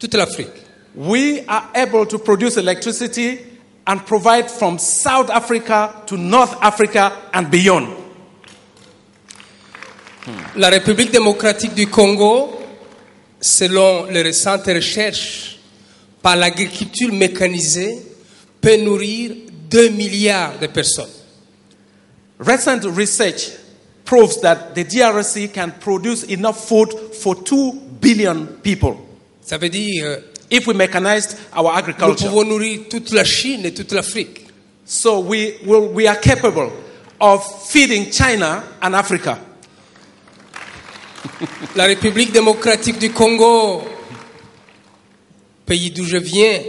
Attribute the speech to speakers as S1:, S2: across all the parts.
S1: toute l'Afrique.
S2: We are able to produce electricity and provide from South Africa to North Africa and beyond.
S1: La République démocratique du Congo, selon les récentes recherches, par l'agriculture mécanisée, peut nourrir 2 milliards de personnes.
S2: Recent research proves that the DRC can produce enough food for 2 billion people.
S1: Ça veut dire
S2: If we mechanized our
S1: nous
S2: agriculture.
S1: pouvons nourrir toute la Chine et toute l'Afrique.
S2: So we are capable of feeding China and Africa.
S1: La République démocratique du Congo, pays d'où je viens,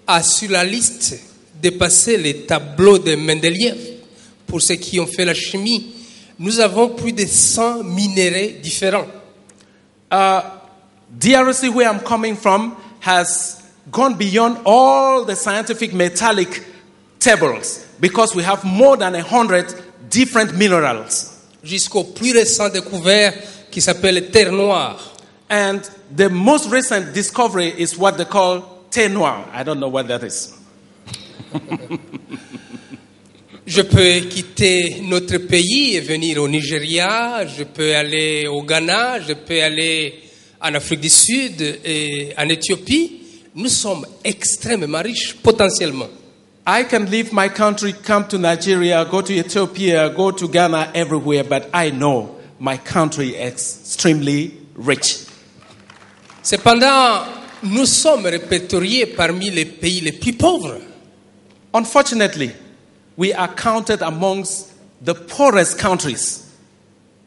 S1: a sur la liste dépassé les tableaux de Mendeleïev. Pour ceux qui ont fait la chimie, nous avons plus de 100 minéraux différents.
S2: DRC, where I'm coming from, has gone beyond all the scientific metallic tables because we have more than 100 different minerals.
S1: Jusqu'au plus récent découvert qui s'appelle terre noire.
S2: And the most recent discovery is what they call thé noir. I don't know what that is.
S1: Je peux quitter notre pays et venir au Nigeria, je peux aller au Ghana, je peux aller en Afrique du Sud et en Éthiopie. Nous sommes extrêmement riches potentiellement.
S2: I can leave my country, come to Nigeria, go to Ethiopia, go to Ghana, everywhere, but I know my country is extremely rich.
S1: Cependant, nous sommes répertoriés parmi les pays les plus pauvres.
S2: Unfortunately, we are counted amongst the poorest countries.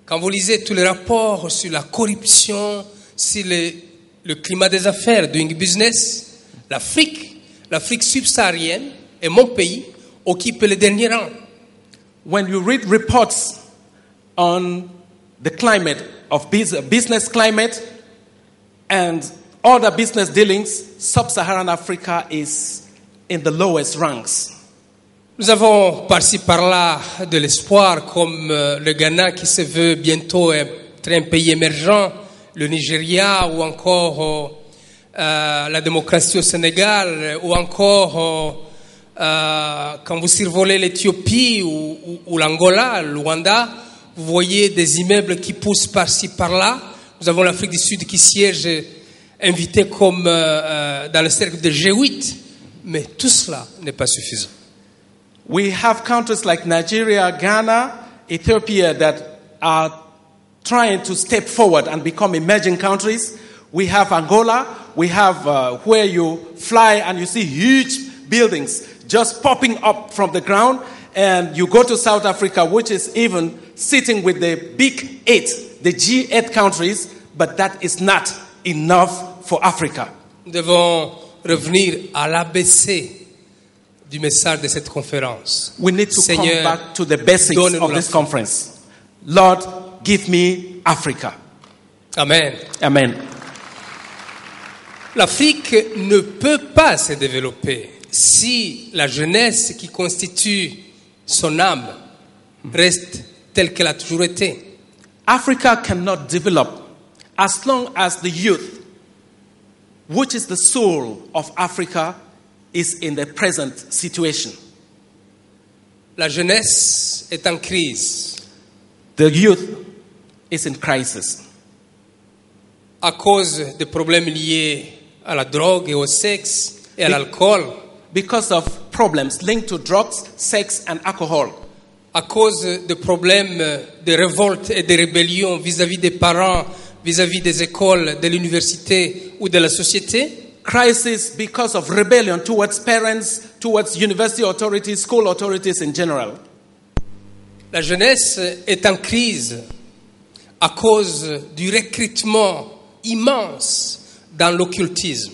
S1: Quand vous lisez tous les rapports sur la corruption, sur le climat des affaires, doing business, l'Afrique subsaharienne et mon pays occupent le dernier rang.
S2: When you read reports on the climate of business climate and other business dealings, sub-Saharan Africa is in the lowest ranks.
S1: Nous avons par-ci par-là de l'espoir, comme le Ghana qui se veut bientôt être un pays émergent, le Nigeria ou encore la démocratie au Sénégal, ou encore quand vous survolez l'Éthiopie ou l'Angola, le Rwanda, vous voyez des immeubles qui poussent par-ci par-là. Nous avons l'Afrique du Sud qui siège invité comme dans le cercle de G8, mais tout cela n'est pas suffisant.
S2: We have countries like Nigeria, Ghana, Ethiopia that are trying to step forward and become emerging countries. We have Angola. We have where you fly and you see huge buildings just popping up from the ground. And you go to South Africa, which is even sitting with the big 8, the G8 countries, but that is not enough for Africa.
S1: Nous devons revenir à l'ABC du message de cette conférence.
S2: We need to
S1: Seigneur,
S2: come back to the basics of this conference. Lord, give me Africa.
S1: Amen.
S2: Amen.
S1: L'Afrique ne peut pas se développer si la jeunesse qui constitue son âme reste telle qu'elle a toujours été.
S2: Africa cannot develop as long as the youth, which is the soul of Africa, is in the present situation.
S1: La jeunesse est en crise
S2: The youth is in crisis
S1: à cause des problèmes liés à la drogue et au sexe et à l'alcool,
S2: because of problems linked to drugs, sex, and alcohol.
S1: à cause des problèmes de révolte et de rébellion vis-à-vis des parents, vis-à-vis des écoles, de l'université ou de la société.
S2: Crisis because of rebellion towards parents, towards university authorities, school authorities in general.
S1: La jeunesse est en crise à cause du recrutement immense dans l'occultisme.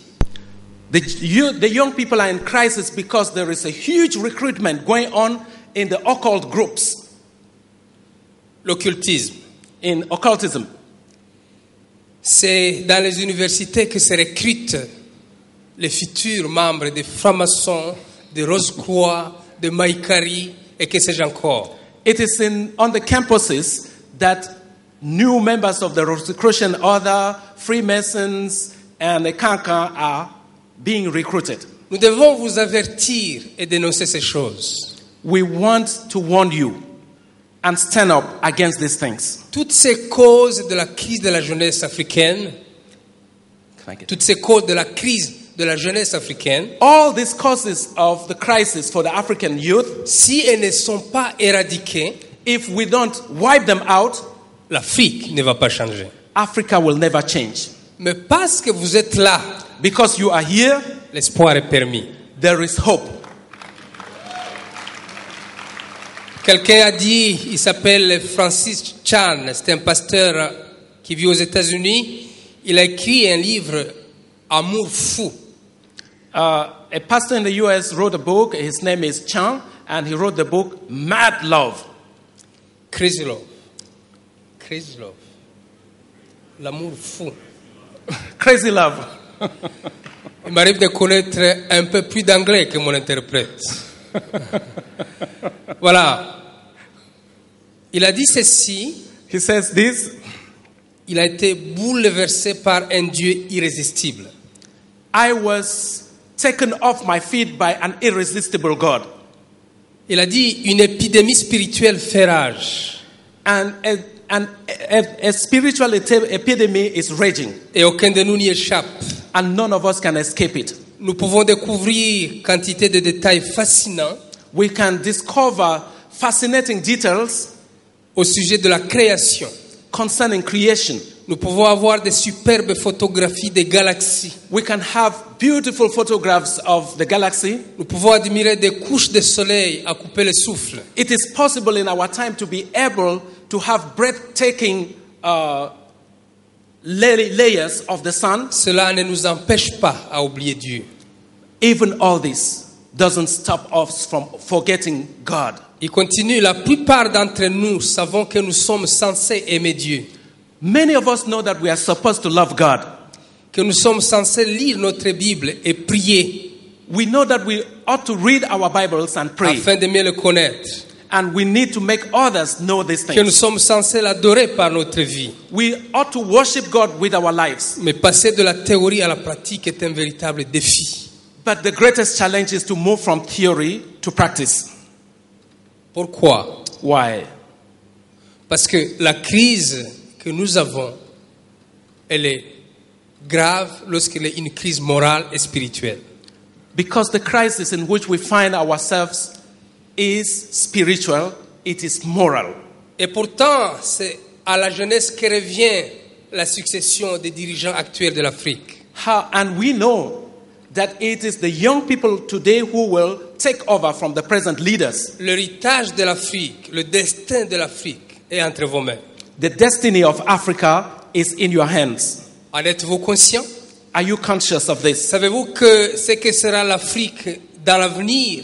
S2: The young people are in crisis because there is a huge recruitment going on in the occult groups,
S1: L'occultisme,
S2: in occultism.
S1: c'est dans les universités que se recrutent les futurs membres des francs-maçons, des Rose-Croix, des Maïkari et que sais-je encore.
S2: It is on the campuses that new members of the Rosicrucian Order, Freemasons, and the Kanka are being recruited.
S1: Nous devons vous avertir et dénoncer ces choses.
S2: We want to warn you and stand up against these things.
S1: Toutes ces causes de la crise de la jeunesse africaine, toutes ces causes de la crise de la jeunesse africaine,
S2: All these causes of the crisis for the African youth,
S1: si elles ne sont pas éradiquées,
S2: if we don't wipe them out,
S1: l'Afrique ne va pas changer.
S2: Africa will never change.
S1: Mais parce que vous êtes là,
S2: Because you are here,
S1: l'espoir est permis.
S2: there is hope.
S1: Quelqu'un a dit, il s'appelle Francis Chan, c'est un pasteur qui vit aux États-Unis. Il a écrit un livre, Amour fou.
S2: A pastor in the U.S. wrote a book. His name is Chan, and he wrote the book Mad Love.
S1: Crazy Love. Crazy Love. L'amour fou.
S2: Crazy Love.
S1: Il m'arrive de connaître un peu plus d'anglais que mon interprète. Voilà. Il a dit ceci.
S2: He says this.
S1: Il a été bouleversé par un Dieu irrésistible.
S2: I was taken off my feet by an irresistible God.
S1: Il a dit une épidémie spirituelle fait rage.
S2: And a spiritual epidemic is raging,
S1: Et aucun de nous n'y échappe.
S2: and none of us can escape it.
S1: Nous pouvons découvrir quantité de détails fascinants
S2: We can discover fascinating details
S1: au sujet de la création.
S2: concerning creation.
S1: Nous pouvons avoir des superbes photographies des galaxies.
S2: We can have beautiful photographs of the galaxy.
S1: Nous pouvons admirer des couches de soleil à couper le souffle.
S2: It is possible in our time to be able to have breathtaking layers of the sun.
S1: Cela ne nous empêche pas à oublier Dieu.
S2: Even all this doesn't stop us from forgetting God.
S1: Il continue, la plupart d'entre nous savons que nous sommes censés aimer Dieu,
S2: Many of us know that we are supposed to love God.
S1: que nous sommes censés lire notre Bible et prier
S2: We know that we ought to read our Bibles and pray.
S1: afin de mieux le connaître,
S2: And we need to make others know these
S1: que nous
S2: things.
S1: sommes censés l'adorer par notre vie.
S2: We ought to worship God with our lives.
S1: Mais passer de la théorie à la pratique est un véritable défi.
S2: But the greatest challenge is to move from theory to practice.
S1: Pourquoi?
S2: Why?
S1: Parce que la crise que nous avons, elle est grave lorsqu'elle est une crise morale et spirituelle.
S2: Because the crisis in which we find ourselves is spiritual, it is moral.
S1: Et pourtant, c'est à la jeunesse que revient la succession des dirigeants actuels de l'Afrique.
S2: And we know that it is the young people today who will take over from the present leaders.
S1: L'héritage de l'Afrique, le destin de l'Afrique est entre vos mains.
S2: The destiny of Africa is in your hands.
S1: En êtes-vous conscient?
S2: Are you conscious of this?
S1: Savez-vous que ce que sera l'Afrique dans l'avenir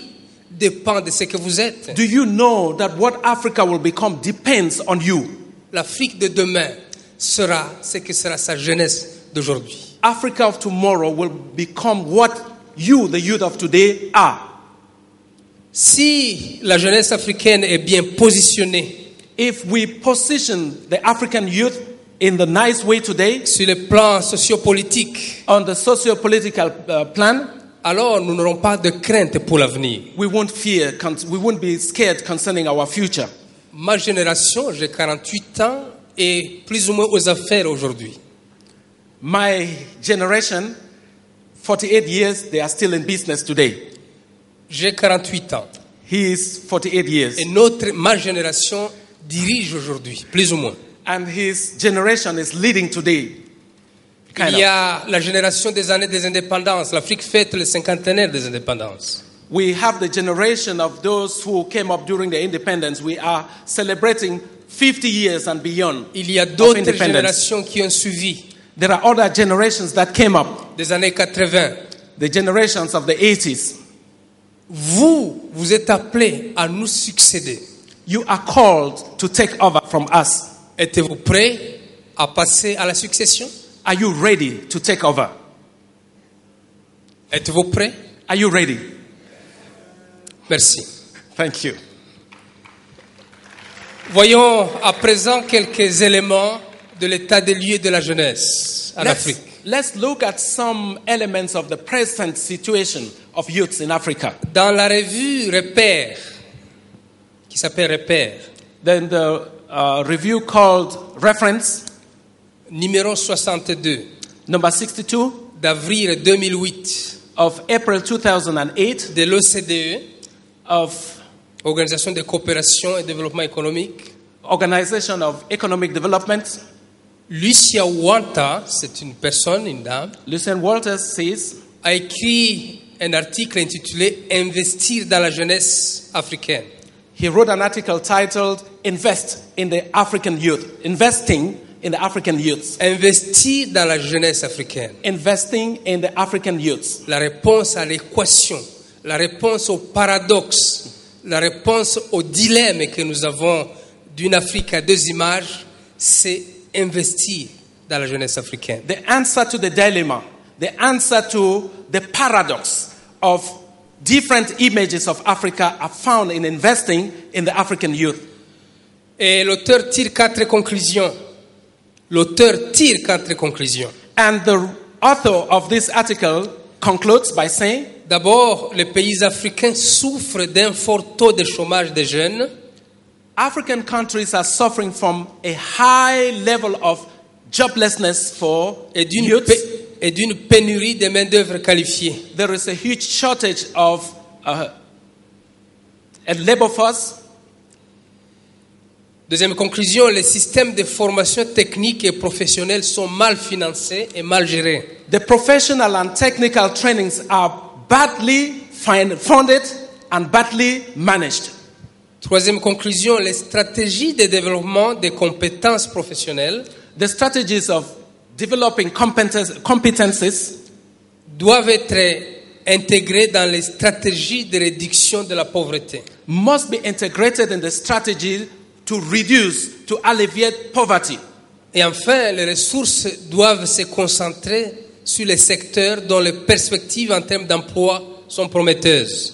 S1: dépend de ce que vous êtes?
S2: Do you know that what Africa will become depends on you?
S1: L'Afrique de demain sera ce que sera sa jeunesse d'aujourd'hui.
S2: Africa of tomorrow will become what you, the youth of today, are.
S1: Si la jeunesse africaine est bien positionnée
S2: If we position the African youth in the nice way today,
S1: sur le plan sociopolitique,
S2: on the socio-political plan,
S1: alors nous n'aurons pas de crainte pour l'avenir.
S2: we won't fear, we won't be scared concerning our future.
S1: Ma génération, j'ai 48 ans et plus ou moins aux affaires aujourd'hui.
S2: My generation, 48 years, they are still in business today.
S1: J'ai 48 ans.
S2: He is 48 years.
S1: Et ma génération dirige aujourd'hui, plus ou moins.
S2: And his generation is leading today.
S1: Il y a la génération des années des indépendances. L'Afrique fête le cinquantenaire des indépendances.
S2: We have the generation of those who came up during the independence. We are celebrating 50 years and beyond.
S1: Il y a d'autres générations qui ont suivi.
S2: There are other generations that came up.
S1: Des années 80.
S2: The generations of the 80s.
S1: Vous êtes appelés à nous succéder.
S2: You are called to take over from us.
S1: Êtes-vous prêts à passer à la succession?
S2: Are you ready to take over?
S1: Êtes-vous prêts?
S2: Are you ready?
S1: Merci.
S2: Thank you.
S1: Voyons à présent quelques éléments de l'état des lieux de la jeunesse en Afrique.
S2: let's look at some elements of the present situation of youths in Africa.
S1: Dans la revue Repère, qui s'appelle Repère,
S2: Then the review called Reference,
S1: numéro 62,
S2: number 62
S1: d'avril 2008,
S2: of April 2008
S1: de l'OCDE,
S2: of
S1: Organisation de coopération et développement économique.
S2: Organization of Economic Development.
S1: Lucia Wanta, c'est une personne, une dame,
S2: Lucien Walters says,
S1: a écrit un article intitulé Investir dans la jeunesse africaine.
S2: he wrote an article titled Invest in the African Youth. Investing in the African youths.
S1: Investir dans la jeunesse africaine.
S2: Investing in the African youths.
S1: La réponse à l'équation, la réponse au paradoxe, la réponse au dilemme que nous avons d'une Afrique à deux images, c'est investir dans la jeunesse africaine.
S2: The answer to the dilemma, the answer to the paradox of different images of Africa are found in investing in the African youth.
S1: Et l'auteur tire quatre conclusions. L'auteur tire quatre conclusions.
S2: And the author of this article concludes by saying,
S1: D'abord, les pays africains souffrent d'un fort taux de chômage des jeunes.
S2: African countries are suffering from a high level of joblessness for
S1: Et
S2: youths.
S1: d'une pénurie de main-d'œuvre qualifiée.
S2: There is a huge shortage of a labor force.
S1: Deuxième conclusion, les systèmes de formation technique et professionnelle sont mal financés et mal gérés.
S2: The professional and technical trainings are badly funded and badly managed.
S1: Troisième conclusion, les stratégies de développement des compétences professionnelles
S2: The strategies of developing competences
S1: doivent être intégrées dans les stratégies de réduction de la pauvreté.
S2: must be integrated in the strategy to reduce, to alleviate poverty.
S1: Et enfin, les ressources doivent se concentrer sur les secteurs dont les perspectives en termes d'emploi sont prometteuses.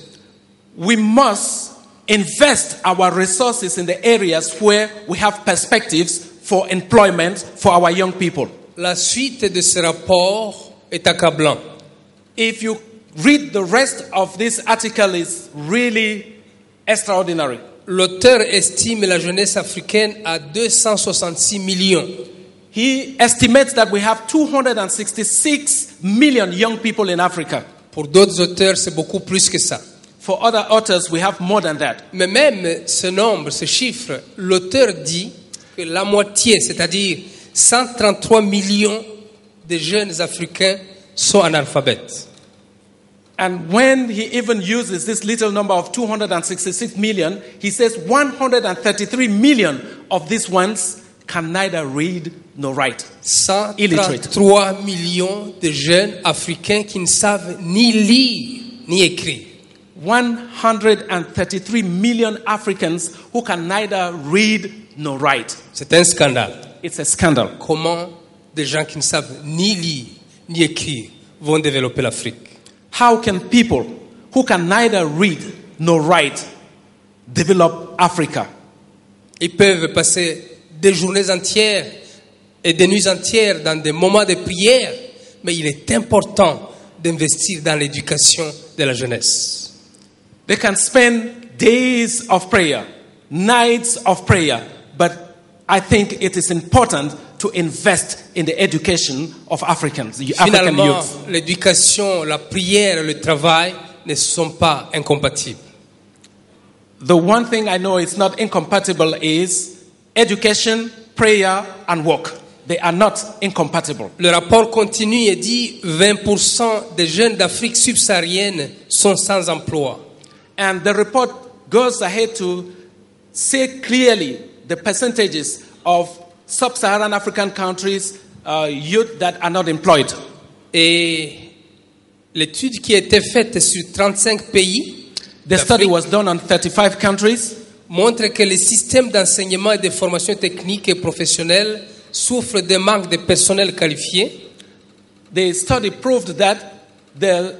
S2: We must invest our resources in the areas where we have perspectives for employment for our young people.
S1: La suite de ce rapport est accablant.
S2: If you read the rest of this article, is really extraordinary.
S1: L'auteur estime la jeunesse africaine à 266 millions.
S2: He estimates that we have 266 million young people in Africa.
S1: Pour d'autres auteurs, c'est beaucoup plus que ça.
S2: For other authors, we have more than that.
S1: Mais même ce nombre, ce chiffre, l'auteur dit que la moitié, c'est-à-dire 133 millions de jeunes Africains sont analphabètes.
S2: And when he even uses this little number of 266 million, he says 133 million of these ones can neither read nor write. Illiterate.
S1: 133 millions de jeunes Africains qui ne savent ni lire ni écrire.
S2: 133 million Africans who can neither read nor write.
S1: C'est un scandale.
S2: It's a scandal.
S1: Comment des gens qui ne savent ni lire ni écrire vont développer l'Afrique?
S2: How can people who can neither read nor write develop Africa?
S1: Ils peuvent passer des journées entières et des nuits entières dans des moments de prière, mais il est important d'investir dans l'éducation de la jeunesse.
S2: They can spend days of prayer, nights of prayer, but I think it is important to invest in the education of Africans, the African
S1: Finalement,
S2: youth.
S1: l'éducation, la prière et le travail ne sont pas incompatibles.
S2: The one thing I know is not incompatible is education, prayer, and work. They are not incompatible.
S1: Le rapport continue et dit 20% des jeunes d'Afrique subsaharienne sont sans emploi.
S2: And the report goes ahead to say clearly the percentages of sub-Saharan African countries, youth that are not employed.
S1: Et l'étude qui a été faite sur 35 pays
S2: The study was done on 35 countries.
S1: montre que les systèmes d'enseignement et de formation technique et professionnelle souffrent d'un manque de personnel qualifié.
S2: The study proved that the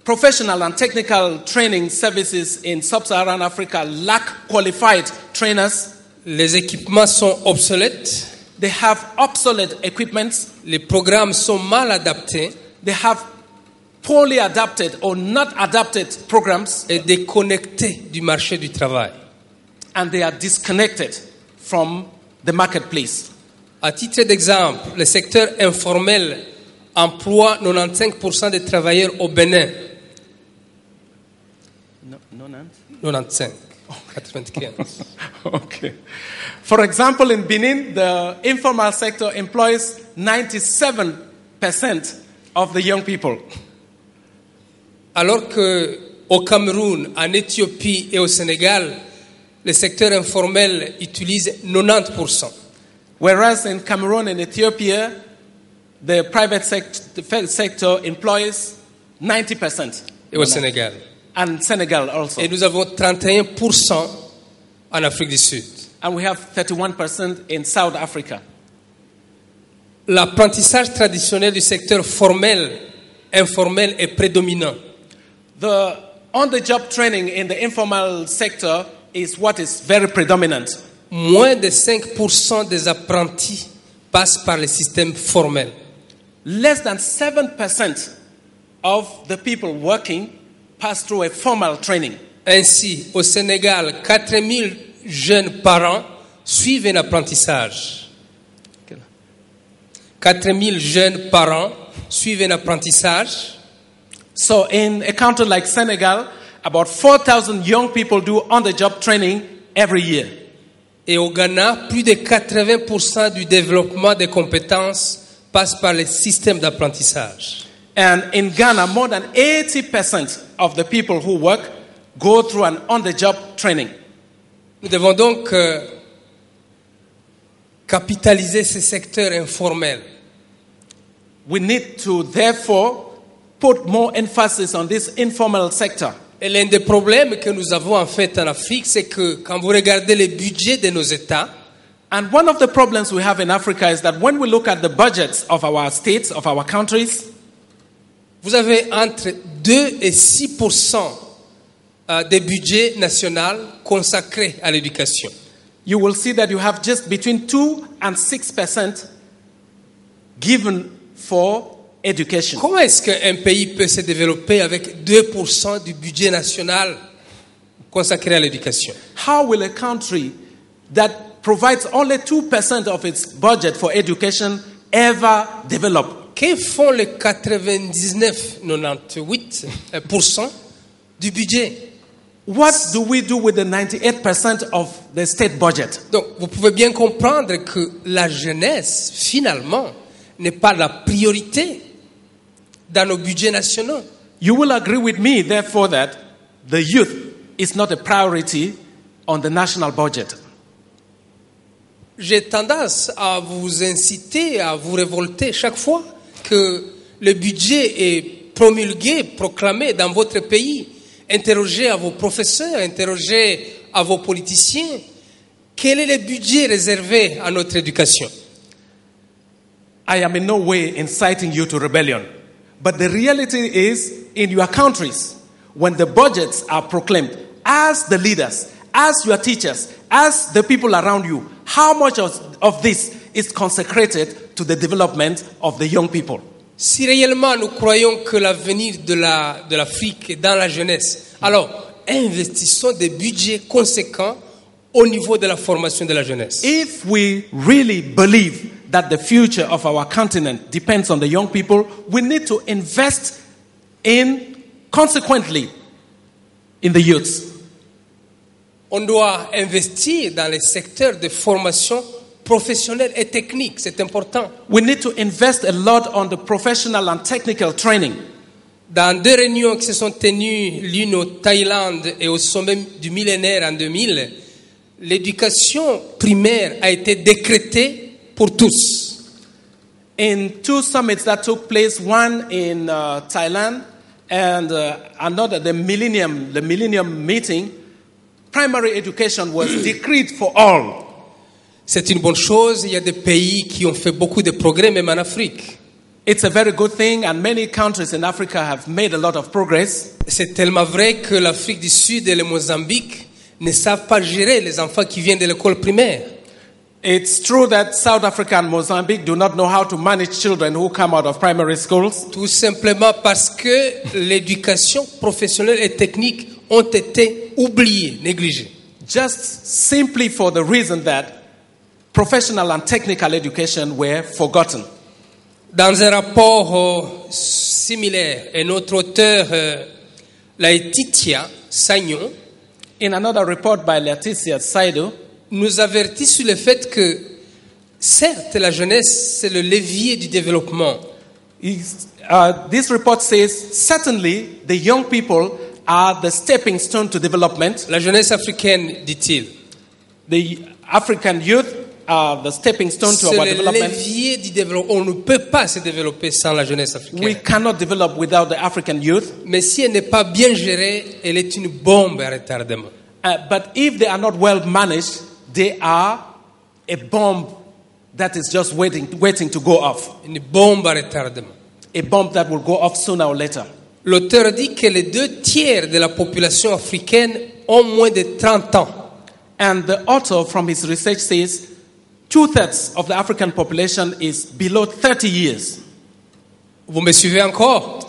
S2: professional and technical training services in sub-Saharan Africa lack qualified trainers.
S1: Les équipements sont obsolètes.
S2: They have obsolete equipments.
S1: Les programmes sont mal adaptés
S2: They have poorly adapted or not adapted programs,
S1: et déconnectés du marché du travail.
S2: and they are disconnected from the marketplace.
S1: À titre d'exemple, le secteur informel emploie 95% des travailleurs au Bénin. 95. 95.
S2: Okay. For example, in Benin, the informal sector employs 97% of the young people.
S1: Alors qu'au Cameroun, en Éthiopie et au Sénégal, le secteur informel utilise 90%.
S2: Whereas in Cameroon and Ethiopia, the private sector employs 90%.
S1: Et au Sénégal.
S2: And Senegal also.
S1: Et nous avons 31% en Afrique du Sud.
S2: And we have 31% in South Africa.
S1: L'apprentissage traditionnel du secteur formel, informel est prédominant.
S2: The on-the-job training in the informal sector is what is very predominant.
S1: Moins de 5% des apprentis passent par le système formel.
S2: Less than 7% of the people working pass through a formal training.
S1: Ainsi, au Sénégal, 4000 jeunes par an suivent un apprentissage. 4000 jeunes par an suivent un apprentissage.
S2: So in a country like Senegal, about 4,000 young people do on-the-job training every year.
S1: Et au Ghana, plus de 80% du développement des compétences passe par le système d'apprentissage.
S2: And in Ghana, more than 80% of the people who work go through an on-the-job training.
S1: Nous devons donc capitaliser ce secteur informel.
S2: We need to therefore put more emphasis on this informal sector.
S1: Et l'un des problèmes que nous avons en fait en Afrique, c'est que quand vous regardez les budgets de nos États,
S2: And one of the problems we have in Africa is that when we look at the budgets of our states, of our countries,
S1: vous avez entre 2 et 6% des budgets nationaux consacrés à l'éducation.
S2: you will see that you have just between 2 and 6% given for education.
S1: Comment est-ce qu'un pays peut se développer avec 2% du budget national consacré à l'éducation?
S2: How will a country that provides only 2% of its budget for education ever develop?
S1: Que font les 98% du budget?
S2: What do we do with the 98% of the state budget?
S1: Donc, vous pouvez bien comprendre que la jeunesse, finalement, n'est pas la priorité dans nos budgets nationaux.
S2: You will agree with me, therefore, that the youth is not a priority on the national budget.
S1: J'ai tendance à vous inciter, à vous révolter chaque fois que le budget est promulgué, proclamé dans votre pays. Interrogez à vos professeurs, interrogez à vos politiciens. Quel est le budget réservé à notre éducation?
S2: I am in no way inciting you to rebellion. But the reality is, in your countries, when the budgets are proclaimed, as the leaders, as your teachers, as the people around you, how much of this is consecrated to the development of the young people?
S1: Si réellement nous croyons que l'avenir de l'Afrique est dans la jeunesse, alors investissons des budgets conséquents au niveau de la formation de la jeunesse.
S2: If we really believe that the future of our continent depends on the young people, we need to invest consequently in the youths.
S1: On doit investir dans les secteurs de formation professionnelle et technique, c'est important.
S2: We need to invest a lot on the professional and technical training.
S1: Dans 2 réunions qui se sont tenues, l'une au Thaïlande et au sommet du millénaire en 2000, l'éducation primaire a été décrétée pour tous.
S2: In 2 summits that took place, one in Thailand and another, the Millennium Meeting, primary education was decreed for all.
S1: C'est une bonne chose. Il y a des pays qui ont fait beaucoup de progrès, même en Afrique.
S2: It's a very good thing, and many countries in Africa have made a lot of progress.
S1: C'est tellement vrai que l'Afrique du Sud et le Mozambique ne savent pas gérer les enfants qui viennent de l'école primaire.
S2: It's true that South Africa and Mozambique do not know how to manage children who come out of primary schools.
S1: Tout simplement parce que l'éducation professionnelle et technique ont été oubliées, négligées.
S2: Just simply for the reason that professional and technical education were forgotten.
S1: Dans un rapport similaire, un autre auteur, Laetitia Sagnon,
S2: In another report by Laetitia Saido,
S1: nous avertit sur le fait que, certes, la jeunesse, c'est le levier du développement.
S2: this report says, certainly the young people are the stepping stone to development.
S1: La jeunesse africaine, dit-il,
S2: The African youth are the stepping stone to
S1: c'est
S2: our
S1: le
S2: development.
S1: levier du développement. On ne peut pas se développer sans la jeunesse africaine.
S2: We cannot develop without the African youth.
S1: Mais si elle n'est pas bien gérée, elle est une bombe à retardement.
S2: But if they are not well managed, they are a bomb that is just waiting to go off.
S1: Une bombe à retardement.
S2: A bomb that will go off sooner or later.
S1: L'auteur dit que les 2/3 de la population africaine ont moins de 30 ans.
S2: And the author from his research says 2/3 of the African population is below 30 years.
S1: Vous me suivez encore?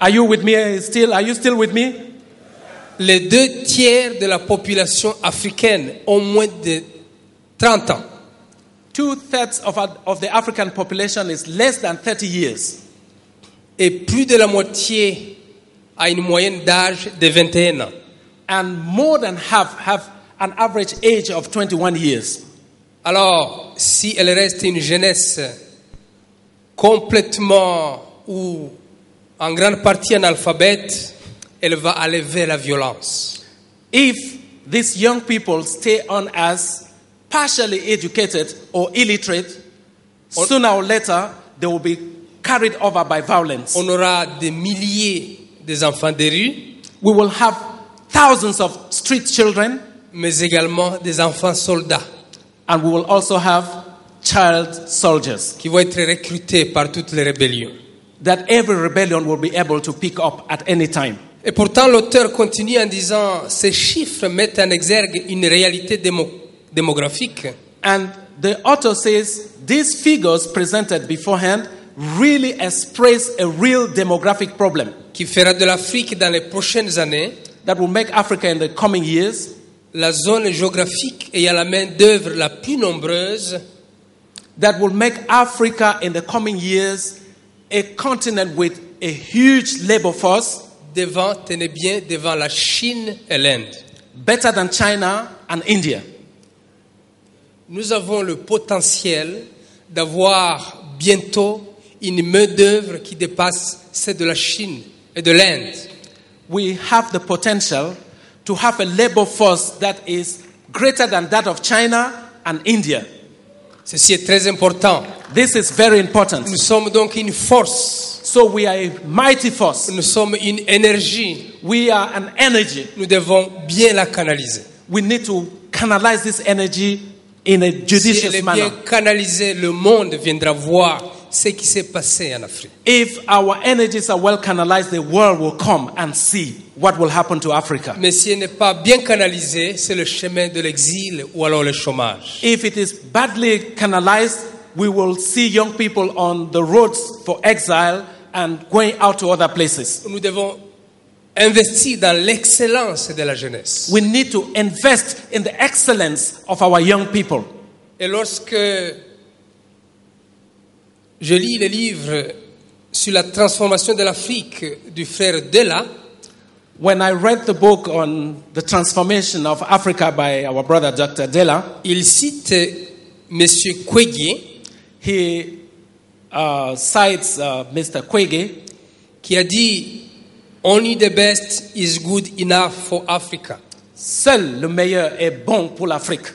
S2: Are you with me still? Are you still with me?
S1: Les 2/3 de la population africaine ont moins de 30 ans.
S2: 2/3 of the African population is less than 30 years.
S1: Et plus de la moitié a une moyenne d'âge de 21 ans.
S2: And more than half have an average age of 21 years.
S1: Alors, si elle reste une jeunesse complètement ou en grande partie analphabète, elle va aller vers la violence.
S2: If these young people stay on as partially educated or illiterate, sooner or later they will be carried over by violence.
S1: On aura des milliers d'enfants de rue,
S2: We will have thousands of street children,
S1: mais également des enfants soldats
S2: and we will also have child soldiers
S1: qui vont être recrutés par toutes les rébellions.
S2: that every rebellion will be able to pick up at any time.
S1: Et pourtant, l'auteur continue en disant, ces chiffres mettent en exergue une réalité démographique
S2: And the author says these figures presented beforehand really express a real demographic problem
S1: qui fera de l'Afrique dans les prochaines années
S2: that will make Africa in the coming years
S1: la zone géographique ayant la main-d'œuvre la plus nombreuse,
S2: that will make Africa in the coming years a continent with a huge labor force,
S1: devant, tenez bien, devant la Chine et l'Inde.
S2: better than China and India.
S1: Nous avons le potentiel d'avoir bientôt une main-d'œuvre qui dépasse celle de la Chine et de l'Inde.
S2: We have the potential to have a labor force that is greater than that of China and India.
S1: Ceci est très important.
S2: This is very important.
S1: Nous sommes donc une force.
S2: So we are a mighty force.
S1: Nous sommes une énergie.
S2: We are an energy.
S1: Nous devons bien la canaliser.
S2: We need to canalize this energy in a
S1: Si elle
S2: judicious
S1: est
S2: manner.
S1: bien canalisée, le monde viendra voir ce qui s'est passé en Afrique.
S2: If our energies are well canalized, the world will come and see what will happen to Africa.
S1: Mais si elle n'est pas bien canalisée, c'est le chemin de l'exil ou alors le chômage.
S2: If it is badly canalized, we will see young people on the roads for exile and going out to other places.
S1: Nous devons investir dans l'excellence de la jeunesse.
S2: We need to invest in the excellence of our young people.
S1: Et lorsque je lis le livre sur la transformation de l'Afrique du frère Dela,
S2: When I read the book on the transformation of Africa by our brother Dr. Dela,
S1: il cite M. Kwege,
S2: he cites Mr. Kwege,
S1: qui a dit Only the best is good enough for Africa.
S2: seul le meilleur est bon pour l'Afrique.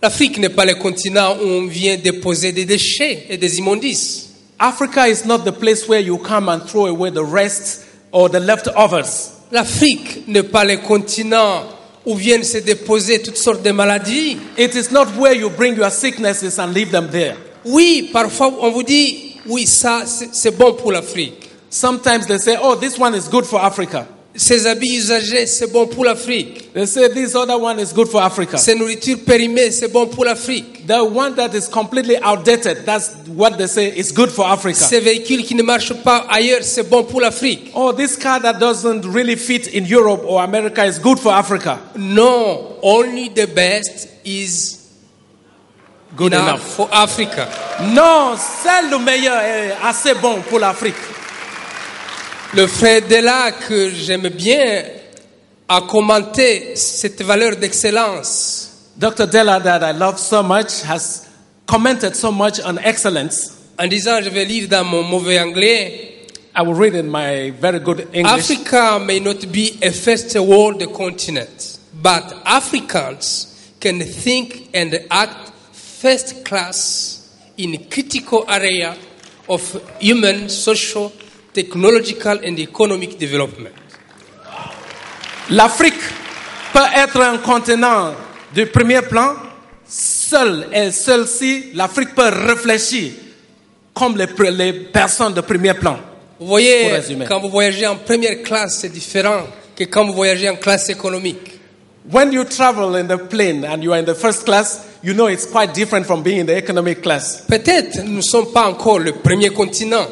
S1: L'Afrique n'est pas le continent où on vient déposer des déchets et des immondices.
S2: Africa is not the place where you come and throw away the rest or the leftovers.
S1: L'Afrique n'est pas le continent où viennent se déposer toutes sortes de maladies.
S2: It is not where you bring your sicknesses and leave them there.
S1: Oui, parfois on vous dit, oui, ça c'est bon pour l'Afrique.
S2: Sometimes they say, oh, this one is good for Africa.
S1: Ces habits usagés, c'est bon pour l'Afrique.
S2: They say this other one is good for Africa.
S1: Ces nourritures périmées, c'est bon pour l'Afrique.
S2: The one that is completely outdated, that's what they say is good for Africa.
S1: Ces véhicules qui ne marchent pas ailleurs, c'est bon pour l'Afrique.
S2: Oh, this car that doesn't really fit in Europe or America is good for Africa.
S1: No, only the best is
S2: Good enough.
S1: for Africa.
S2: Non, seul le meilleur est assez bon pour l'Afrique.
S1: Le frère Della, que j'aime bien, a commenté cette valeur d'excellence.
S2: Dr. Della, that I love so much, has commented so much on excellence.
S1: En disant, je vais lire dans mon mauvais anglais,
S2: I will read in my very good English.
S1: Africa may not be a first world continent, but Africans can think and act first class in critical area of human, social, technological and economic development.
S2: L'Afrique peut être un continent de premier plan, seul et seul si l'Afrique peut réfléchir comme les personnes de premier plan.
S1: Vous voyez,
S2: Pour résumer.
S1: quand vous voyagez en première classe, c'est différent que quand vous voyagez en classe économique.
S2: When you travel in the plane and you are in the first class, you know it's quite different from being in the economic class.
S1: Peut-être nous ne sommes pas encore le premier continent,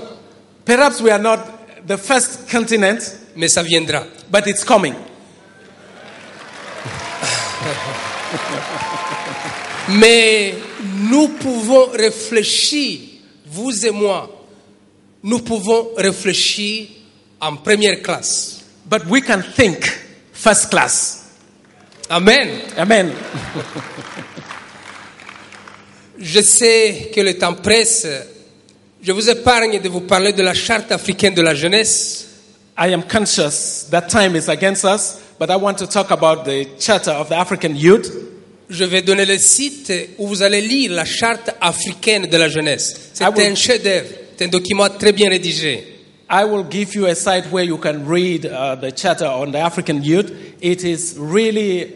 S2: Perhaps we are not the first continent,
S1: mais ça viendra.
S2: but it's coming.
S1: Mais nous pouvons réfléchir, vous et moi, nous pouvons réfléchir en première classe.
S2: But we can think first class.
S1: Amen.
S2: Amen.
S1: Je sais que le temps presse. Je vous épargne de vous parler de la charte africaine de la jeunesse.
S2: I am conscious that time is against us, but I want to talk about the Charter of the African Youth.
S1: Je vais donner le site où vous allez lire la charte africaine de la jeunesse. C'est un chef-d'œuvre, c'est un document très bien rédigé.
S2: I will give you a site where you can read the Charter on the African Youth. It is really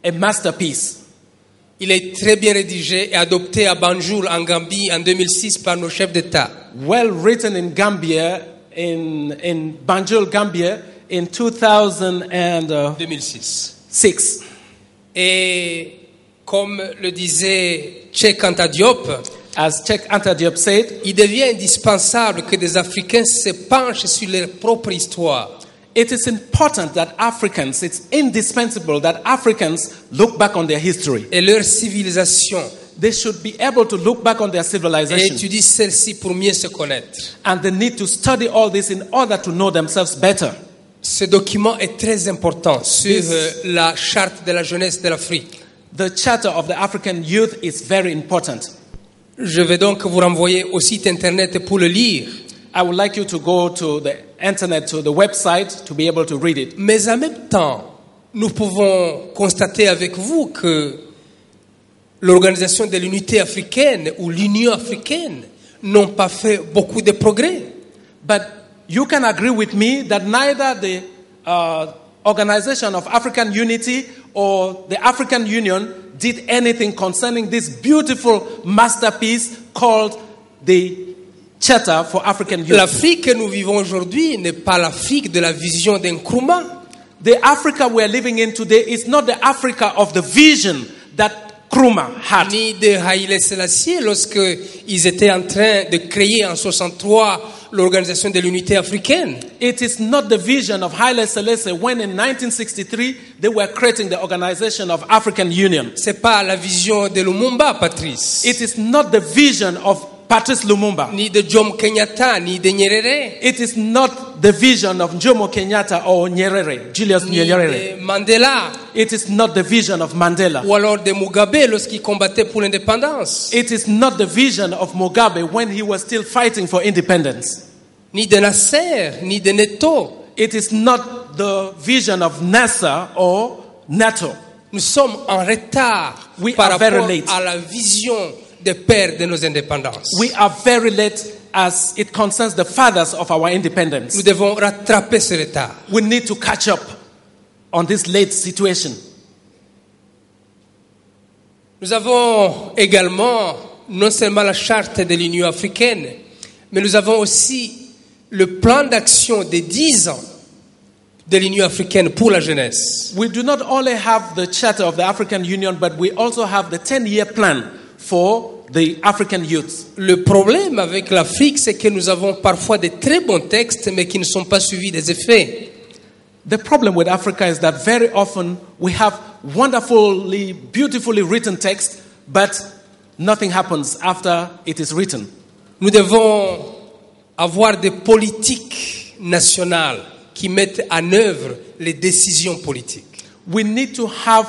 S2: a masterpiece.
S1: Il est très bien rédigé et adopté à Banjul, en Gambie, en 2006 par nos chefs d'État.
S2: Well written in Gambia, in Banjul, Gambia, in 2006.
S1: 2006. Et comme le disait Cheikh Anta Diop,
S2: As Cheikh Anta Diop said,
S1: il devient indispensable que des Africains se penchent sur leur propre histoire.
S2: it is important that Africans, it's indispensable that Africans look back on their history.
S1: Et leur civilisation.
S2: They should be able to look back on their
S1: Et
S2: civilization.
S1: étudier celle-ci pour mieux se connaître.
S2: And they need to study all this in order to know themselves better.
S1: Ce document est très important sur la charte de la jeunesse de l'Afrique.
S2: The Charter of the African Youth is very important.
S1: Je vais donc vous renvoyer au site internet pour le lire.
S2: I would like you to go to the internet, to the website, to be able to read it.
S1: Mais en même temps, nous pouvons constater avec vous que l'Organisation de l'Unité africaine ou l'Union africaine n'ont pas fait beaucoup de progrès.
S2: But you can agree with me that neither the Organization of African Unity or the African Union did anything concerning this beautiful masterpiece called the Charter for African Youth.
S1: L'Afrique que nous vivons aujourd'hui n'est pas l'Afrique de la vision d'un Nkrumah.
S2: The Africa we are living in today is not the Africa of the vision that Nkrumah had.
S1: Ni de Haïlé Sélassié lorsqu'ils étaient en train de créer en 63 l'Organisation de l'Unité africaine.
S2: It is not the vision of Haile Selassie when in 1963 they were creating the Organization of African Union.
S1: C'est pas la vision de Lumumba, Patrice.
S2: It is not the vision of Patrice Lumumba.
S1: Ni de Jomo Kenyatta, ni de Nyerere.
S2: It is not the vision of Jomo Kenyatta or Nyerere, Julius
S1: Ni
S2: Nyerere.
S1: de Mandela.
S2: It is not the vision of Mandela.
S1: Ou alors de Mugabe lorsqu'il combattait pour l'indépendance.
S2: It is not the vision of Mugabe when he was still fighting for independence.
S1: Ni de Nasser, ni de Neto.
S2: It is not the vision of Nasser or NATO.
S1: Nous sommes en retard
S2: We
S1: par
S2: are very
S1: rapport
S2: late.
S1: à la vision des pères de nos indépendances.
S2: We are very late as it concerns the fathers of our independence.
S1: Nous devons rattraper ce retard.
S2: We need to catch up on this late situation.
S1: Nous avons également non seulement la charte de l'Union africaine, mais nous avons aussi le plan d'action de 10 ans de l'Union africaine pour la jeunesse.
S2: We do not only have the Charter of the African Union, but we also have the 10-year plan for the African youth.
S1: Le problème avec l'Afrique, c'est que nous avons parfois de très bons textes, mais qui ne sont pas suivis des effets.
S2: The problem with Africa is that very often we have wonderfully, beautifully written text, but nothing happens after it is written.
S1: Nous devons avoir des politiques nationales qui mettent en œuvre les décisions politiques.
S2: We need to have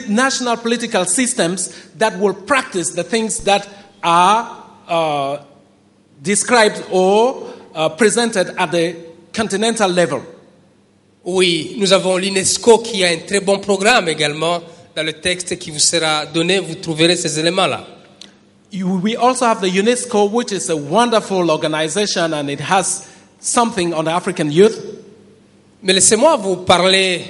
S2: national political systems that will practice the things that are described or presented at the continental level.
S1: Oui, nous avons l'UNESCO qui a un très bon programme également. Dans le texte qui vous sera donné, vous trouverez ces éléments-là.
S2: We also have the UNESCO, which is a wonderful organization, and it has something on the African youth.
S1: Mais laissez-moi vous parler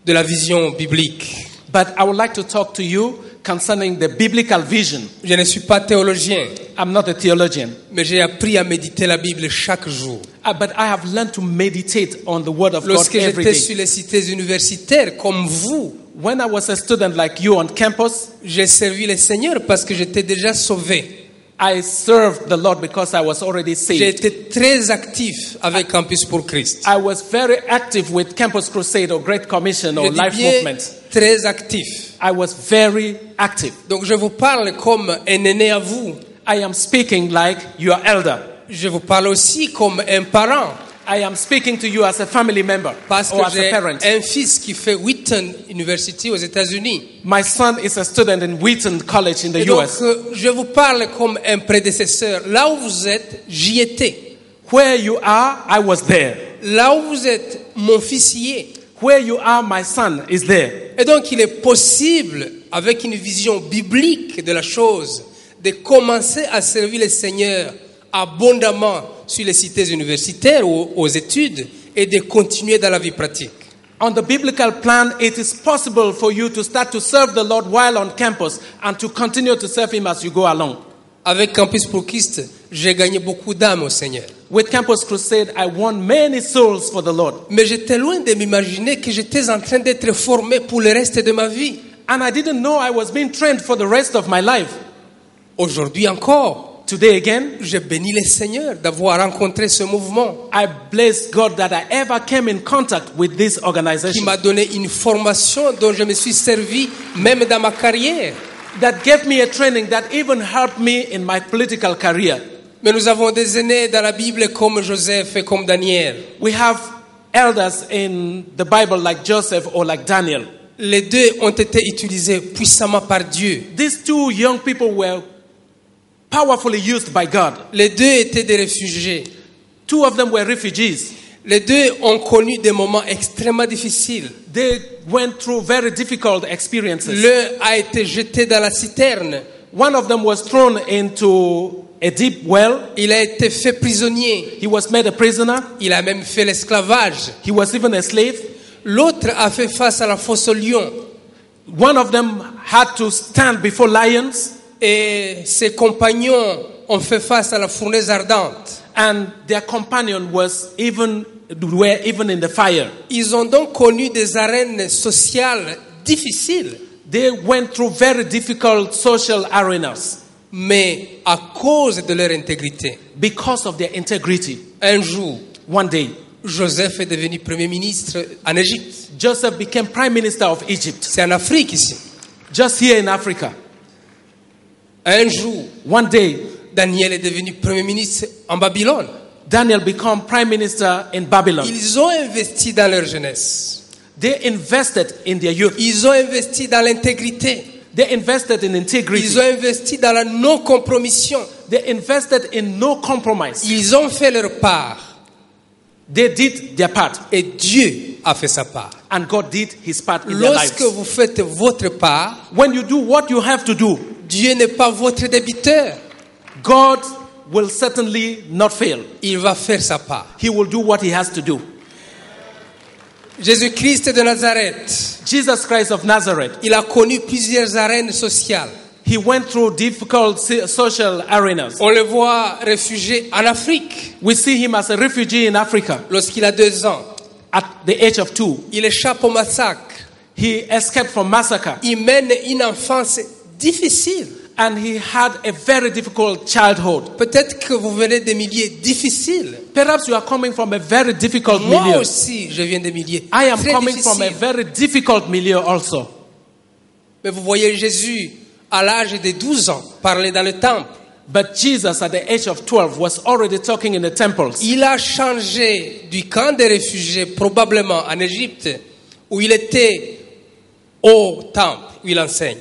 S1: de la vision biblique.
S2: But I would like to talk to you concerning the biblical vision.
S1: Je ne suis pas théologien,
S2: I'm not a theologian,
S1: mais j'ai appris à méditer la Bible chaque jour.
S2: but I have learned to meditate on the Word of God
S1: Lorsque
S2: every
S1: j'étais
S2: day.
S1: sur les cités universitaires, comme vous,
S2: When I was a student like you on campus,
S1: j'ai servi le Seigneur parce que j'étais déjà sauvé.
S2: I served the Lord because I was already
S1: J'ai
S2: saved.
S1: été très actif avec Campus pour Christ.
S2: I was very active with Campus Crusade or Great Commission or
S1: Je dis
S2: Life
S1: bien
S2: Movement.
S1: très actif.
S2: I was very active.
S1: Donc je vous parle comme un aîné à vous.
S2: I am speaking like your elder.
S1: Je vous parle aussi comme un parent.
S2: I am speaking to you as a family member
S1: Parce
S2: or
S1: que
S2: as a
S1: j'ai
S2: parent.
S1: un fils qui fait Wheaton University aux États-Unis.
S2: My son is a student in Wheaton College in the
S1: Et donc,
S2: US.
S1: je vous parle comme un prédécesseur. Là où vous êtes, j'y étais.
S2: Where you are, I was there.
S1: Là où vous êtes, mon fils y est.
S2: Where you are, my son is there.
S1: Et donc, il est possible, avec une vision biblique de la chose, de commencer à servir le Seigneur abondamment sur les cités universitaires ou aux études et de continuer dans la vie pratique.
S2: On the biblical plan, it is possible for you to start to serve the Lord while on campus and to continue to serve Him as you go along.
S1: Avec Campus pour Christ, j'ai gagné beaucoup d'âmes au Seigneur.
S2: With Campus Crusade, I won many souls for the Lord.
S1: Mais j'étais loin de m'imaginer que j'étais en train d'être formé pour le reste de ma vie.
S2: And I didn't know I was being trained for the rest of my life.
S1: Aujourd'hui encore,
S2: Today again,
S1: je bénis le Seigneur d'avoir rencontré ce mouvement
S2: I bless God that I ever came in contact with this
S1: qui
S2: organization
S1: m'a donné une formation dont je me suis servi même dans ma carrière.
S2: that gave me a training that even helped me in my political career.
S1: Mais nous avons des aînés dans la Bible comme Joseph et comme Daniel.
S2: We have elders in the Bible like Joseph or like Daniel.
S1: Les deux ont été utilisés puissamment par Dieu.
S2: These two young people were powerfully used by God.
S1: Les deux étaient des réfugiés.
S2: Two of them were refugees.
S1: Les deux ont connu des moments extrêmement difficiles.
S2: They went through very difficult experiences.
S1: L'un a été jeté dans la citerne.
S2: One of them was thrown into a deep well.
S1: Il a été fait prisonnier.
S2: He was made a prisoner.
S1: Il a même fait l'esclavage.
S2: He was even a slave.
S1: L'autre a fait face à la fosse aux lions.
S2: One of them had to stand before lions,
S1: Et ses compagnons ont fait face à la fournaise ardente.
S2: and their companion were even in the fire.
S1: Ils ont donc connu des arènes sociales difficiles.
S2: They went through very difficult social arenas
S1: Mais à cause de leur intégrité,
S2: because of their integrity.
S1: un jour,
S2: One day,
S1: Joseph est devenu premier ministre en Égypte.
S2: Joseph became prime minister of Egypt,
S1: C'est en Afrique ici.
S2: just here in Africa.
S1: Un jour,
S2: One day,
S1: Daniel est devenu premier ministre en Babylone.
S2: Daniel became prime minister in Babylon.
S1: Ils ont investi dans leur jeunesse.
S2: They invested in their youth.
S1: Ils ont investi dans l'intégrité.
S2: They invested in integrity.
S1: Ils ont investi dans la non-compromission.
S2: They invested in no compromise.
S1: Ils ont fait leur part.
S2: They did their part,
S1: Et Dieu a fait sa part.
S2: and God did His part in their
S1: Lorsque
S2: lives.
S1: vous faites votre part,
S2: When you do what you have to do,
S1: Dieu n'est pas votre débiteur.
S2: God will certainly not fail.
S1: Il va faire sa part.
S2: He will do what He has to do.
S1: Jésus-Christ de Nazareth,
S2: Jesus Christ of Nazareth,
S1: il a connu plusieurs arènes sociales.
S2: He went through difficult social arenas.
S1: On le voit réfugié en Afrique
S2: We see Him as a refugee in Africa.
S1: lorsqu'il a 2 ans.
S2: at the age of 2.
S1: Il échappe au massacre.
S2: He escaped from massacre.
S1: Il mène une enfance difficile.
S2: And he had a very difficult childhood.
S1: Peut-être que vous venez des milieux difficiles.
S2: Perhaps you are coming from a very difficult
S1: Moi
S2: milieu.
S1: aussi, je viens des milieux
S2: I am
S1: très
S2: coming from a
S1: difficiles.
S2: very difficult milieu also.
S1: Mais vous voyez Jésus, à l'âge de 12 ans, parler dans le temple.
S2: But Jesus, at the age of 12, was already talking in the temples.
S1: Il a changé du camp des réfugiés, probablement en Égypte, où il était au temple, où il enseigne.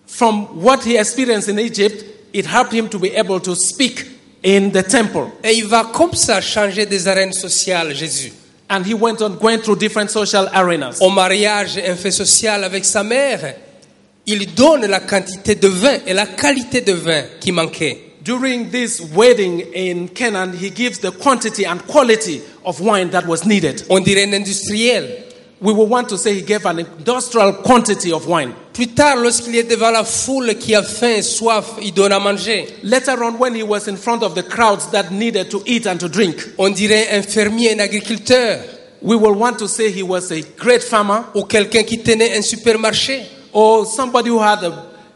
S2: From what he experienced in Egypt, it helped him to be able to speak in the temple.
S1: Et il va comme ça changer des arènes sociales, Jésus.
S2: And he went on going through different social arenas.
S1: Au mariage, un fait social avec sa mère, il donne la quantité de vin et la qualité de vin qui manquait.
S2: During this wedding in Canaan, he gives the quantity and quality of wine that was needed.
S1: On dirait un industriel.
S2: We will want to say he gave an industrial quantity of wine.
S1: Plus tard, lorsqu'il est devant la foule qui a faim et soif, il donne à manger.
S2: Later on, when he was in front of the crowds that needed to eat and to drink,
S1: On dirait un fermier, un agriculteur,
S2: we will want to say he was a great farmer
S1: ou quelqu'un qui tenait un supermarché.
S2: or somebody who had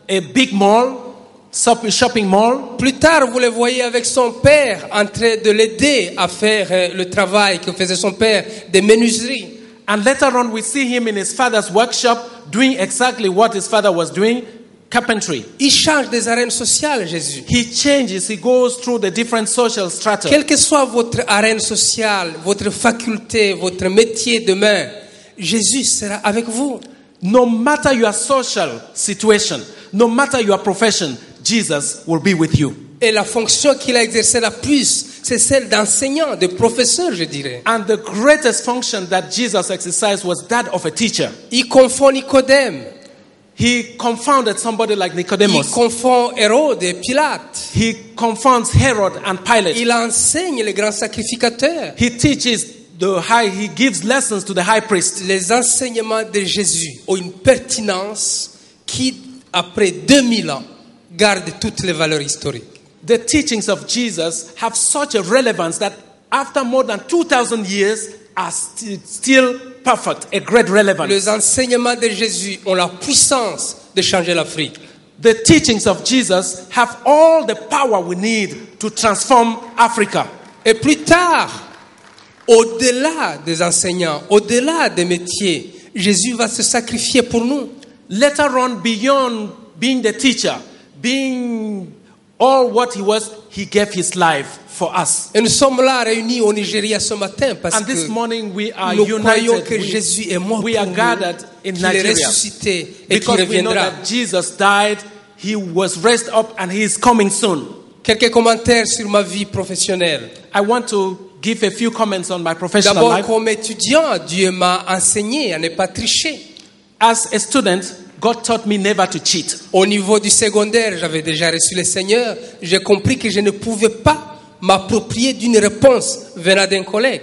S2: a big mall, shopping mall.
S1: Plus tard, vous le voyez avec son père en train de l'aider à faire le travail que faisait son père, des menuiseries.
S2: And later on, we see him in his father's workshop doing exactly what his father was doing, carpentry.
S1: Il change des arènes sociales, Jésus.
S2: He changes, he goes through the different social strata.
S1: Quelle que soit votre arène sociale, votre faculté, votre métier demain, Jésus sera avec vous.
S2: No matter your social situation, no matter your profession, Jesus will be with you.
S1: Et la fonction qu'il a exercée la plus, c'est celle d'enseignant, de professeur, je dirais.
S2: And the greatest function that Jesus exercised was that of a teacher.
S1: Il confond Nicodème,
S2: He confounded somebody like
S1: il
S2: Nicodemus.
S1: confond Hérode et Pilate.
S2: He confounds Herod and Pilate.
S1: Il enseigne les grands sacrificateurs.
S2: He teaches he gives lessons to the high priest.
S1: Les enseignements de Jésus ont une pertinence qui, après 2000 ans, garde toutes les valeurs historiques.
S2: The teachings of Jesus have such a relevance that after more than 2,000 years are still perfect, a great relevance.
S1: Les enseignements de Jésus ont la puissance de changer l'Afrique.
S2: The teachings of Jesus have all the power we need to transform Africa.
S1: Et plus tard, au-delà des enseignants, au-delà des métiers, Jésus va se sacrifier pour nous.
S2: Later on, beyond being the teacher, being all what he was, he gave his life for us.
S1: Et nous sommes là réunis au Nigeria ce matin parce
S2: And this
S1: que
S2: morning we are
S1: nous croyons que
S2: united.
S1: Jésus est mort
S2: We
S1: pour
S2: are
S1: nous,
S2: gathered in
S1: qu'il est
S2: Nigeria
S1: ressuscité et qu'il
S2: because we know
S1: reviendra.
S2: that Jesus died, he was raised up, and he is coming soon.
S1: Quelques commentaires sur ma vie professionnelle.
S2: I want to give a few comments on my professional
S1: D'abord,
S2: life.
S1: comme étudiant, Dieu m'a enseigné à ne pas tricher.
S2: As a student, God taught me never to cheat.
S1: Au niveau du secondaire, j'avais déjà reçu le Seigneur. J'ai compris que je ne pouvais pas m'approprier d'une réponse venant d'un collègue.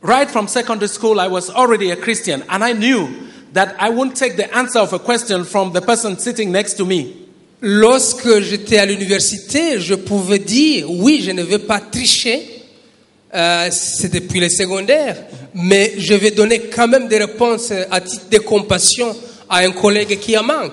S2: Right from secondary school, I was already a Christian, and I knew that I wouldn't take the answer of a question from the person sitting next to me.
S1: Lorsque j'étais à l'université, je pouvais dire oui, je ne vais pas tricher. C'est depuis le secondaire, mais je vais donner quand même des réponses à titre de compassion à un collègue qui en manque.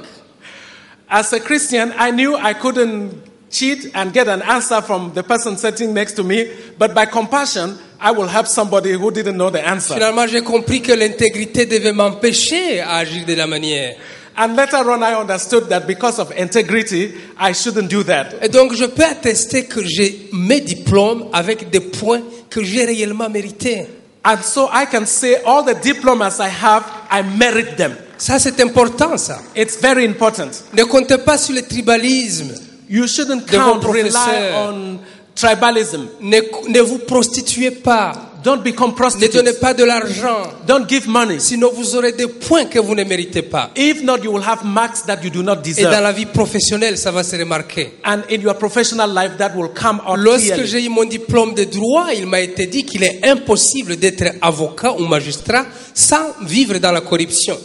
S2: As a Christian, I knew I couldn't cheat and get an answer from the person sitting next to me, but by compassion, I will help somebody who didn't know the answer.
S1: Finalement, j'ai compris que l'intégrité devait m'empêcher à agir de la manière.
S2: And later on, I understood that because of integrity, I shouldn't do that.
S1: Et donc, je peux attester que j'ai mes diplômes avec des points que j'ai réellement mérités.
S2: And so I can say all the diplomas I have, I merit them.
S1: Ça, c'est important, ça.
S2: It's very important.
S1: Ne comptez pas sur le tribalisme.
S2: You shouldn't
S1: De vos
S2: count, rely
S1: professeurs.
S2: on tribalism.
S1: Ne vous prostituez pas.
S2: Don't become
S1: Ne donnez
S2: prostitutes.
S1: pas de l'argent.
S2: Don't give money.
S1: Sinon, vous aurez des points que vous ne méritez pas.
S2: If not, you will have marks that you do not
S1: Et dans
S2: deserve.
S1: la vie professionnelle, ça va se remarquer.
S2: And in your professional life, that will come out
S1: Lorsque
S2: clearly.
S1: j'ai eu mon diplôme de droit, il m'a été dit qu'il est impossible d'être avocat ou magistrat sans vivre dans la corruption.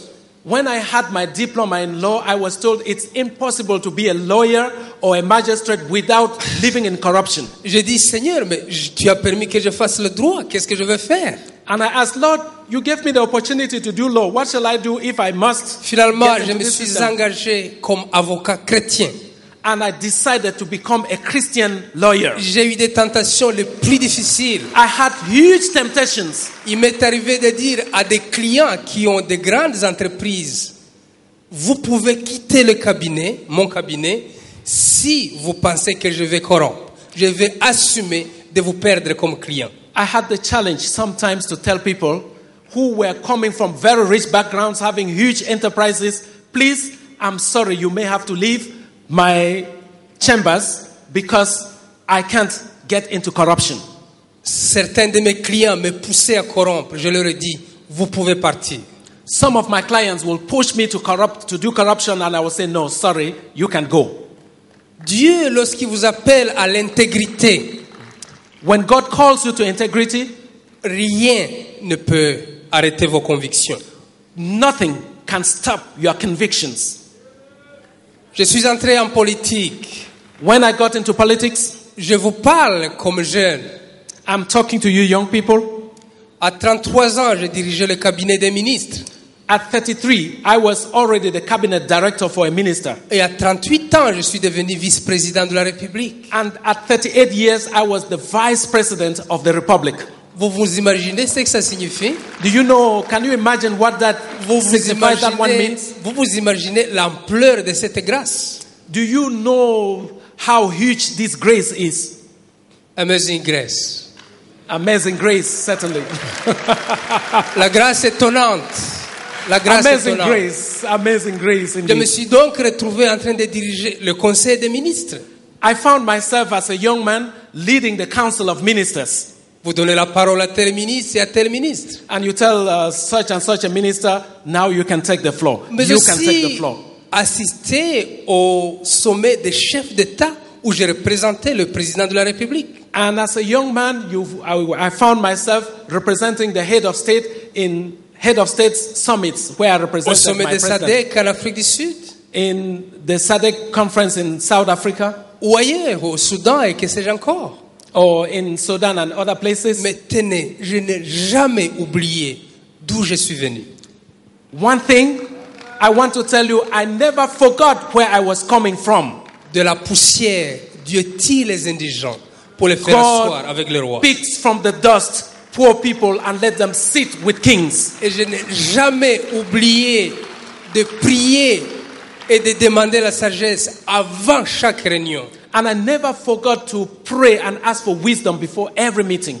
S2: When I had my diploma in law, I was told it's impossible to be a lawyer or a magistrate without living in corruption.
S1: J'ai dit, Seigneur, mais tu as permis que je fasse le droit. Qu'est-ce que je vais faire?
S2: And I asked, Lord, you gave me the opportunity to do law. What shall I do if I must?
S1: Finalement,
S2: get
S1: je
S2: into
S1: me
S2: this
S1: suis
S2: system?
S1: engagé comme avocat chrétien.
S2: And I decided to become a Christian lawyer.
S1: J'ai eu des tentations les plus difficiles.
S2: I had huge temptations.
S1: Il m'est arrivé de dire à des clients qui ont de grandes entreprises, vous pouvez quitter le cabinet, mon cabinet, si vous pensez que je vais corrompre. Je vais assumer de vous perdre comme client.
S2: I had the challenge sometimes to tell people who were coming from very rich backgrounds, having huge enterprises, please, I'm sorry, you may have to leave my chambers because I can't get into corruption.
S1: Certains de mes clients me poussaient à corrompre. Je leur ai dit, vous pouvez partir.
S2: Some of my clients will push me to do corruption, and I will say, no, sorry, you can go.
S1: Dieu, lorsqu'il vous appelle à l'intégrité,
S2: When God calls you to integrity,
S1: rien ne peut arrêter vos convictions.
S2: nothing can stop your convictions.
S1: Je suis entré en politique.
S2: When I got into politics,
S1: Je vous parle comme jeune.
S2: I'm talking to you young people.
S1: À 33 ans, j'ai dirigé le cabinet des ministres.
S2: At 33, I was already the cabinet director for a minister.
S1: Et à 38 ans, je suis devenu vice-président de la République.
S2: And at 38 years, I was the vice president of the republic.
S1: Vous vous imaginez ce que ça signifie?
S2: Do you know, can you imagine what that signifies, that one means?
S1: Vous vous imaginez l'ampleur de cette grâce?
S2: Do you know how huge this grace is?
S1: Amazing grace.
S2: Amazing grace, certainly.
S1: La grâce étonnante. La grâce
S2: Amazing
S1: étonnante.
S2: grace, amazing grace
S1: Je me
S2: indeed.
S1: suis donc retrouvé en train de diriger le conseil des ministres.
S2: I found myself as a young man leading the council of ministers.
S1: Vous donnez la parole à tel ministre et à tel ministre.
S2: And you tell such and such a minister, now you can take the floor.
S1: Mais
S2: You can take the
S1: aussi
S2: floor.
S1: assisté au sommet des chefs d'État où j'ai représenté le président de la République.
S2: And as a young man, I found myself representing the head of state in head of states summits where I
S1: Au
S2: represented
S1: sommet
S2: my
S1: de
S2: president.
S1: SADC en Afrique du Sud.
S2: In the SADC conference in South Africa
S1: Ou ailleurs, au Soudan et que sais-je encore.
S2: or in Sudan and other places.
S1: Mais tenez, je n'ai jamais oublié d'où je suis venu.
S2: One thing I want to tell you, I never forgot where I was coming from.
S1: De la poussière, Dieu tire les indigents pour les faire asseoir avec le roi.
S2: Picks from the dust poor people and let them sit with kings.
S1: Et je n'ai jamais oublié de prier et de demander la sagesse avant chaque réunion.
S2: And I never forgot to pray and ask for wisdom before every meeting.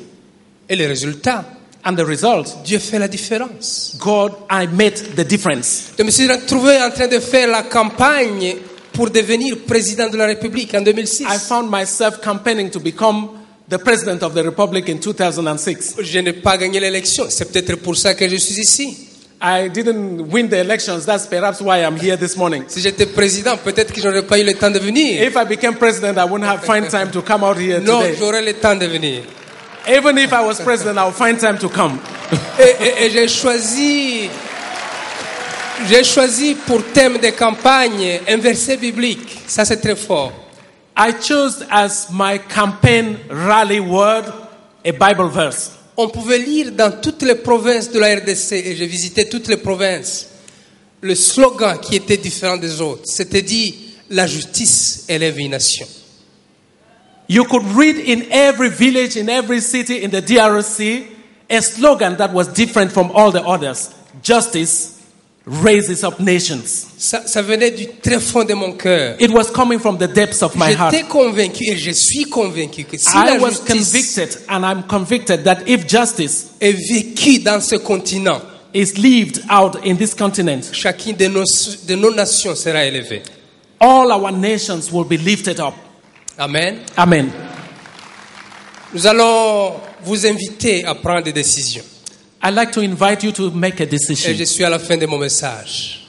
S1: Et le résultat,
S2: And the result,
S1: Dieu fait la différence.
S2: God, I made the difference.
S1: Je me suis retrouvé en train de faire la campagne pour devenir président de la République en 2006.
S2: I found myself campaigning to become the president of the republic in 2006.
S1: Je n'ai pas gagné l'élection. C'est peut-être pour ça que je suis ici.
S2: I didn't win the elections. That's perhaps why I'm here this morning.
S1: Si j'étais président, peut-être que je n'aurais pas eu le temps de venir.
S2: If I became president, I wouldn't have find time to come out here
S1: Non,
S2: today.
S1: j'aurais le temps de venir.
S2: Even if I was president, I'll find time to come.
S1: Et j'ai choisi pour thème de campagne un verset biblique. Ça, c'est très fort.
S2: I chose as my campaign rally word a Bible verse.
S1: On pouvait lire dans toutes les provinces de la RDC, et j'ai visité toutes les provinces, le slogan qui était différent des autres. C'était dit, la justice élève une nation.
S2: You could read in every village, in every city in the DRC, a slogan that was different from all the others. Justice raises up nations.
S1: Ça venait du très fond de mon cœur.
S2: It was coming from the depths of my heart.
S1: J'étais convaincu et je suis convaincu que si
S2: I
S1: la
S2: was
S1: justice
S2: convicted, and I'm convicted that if justice
S1: est vécue dans ce continent,
S2: is lived out in this continent,
S1: chacune de nos nations sera élevée.
S2: all our nations will be lifted up.
S1: Amen.
S2: Amen.
S1: Nous allons vous inviter à prendre des décisions.
S2: I'd like to invite you to make a
S1: Et je
S2: decision.
S1: suis à la fin de mon message.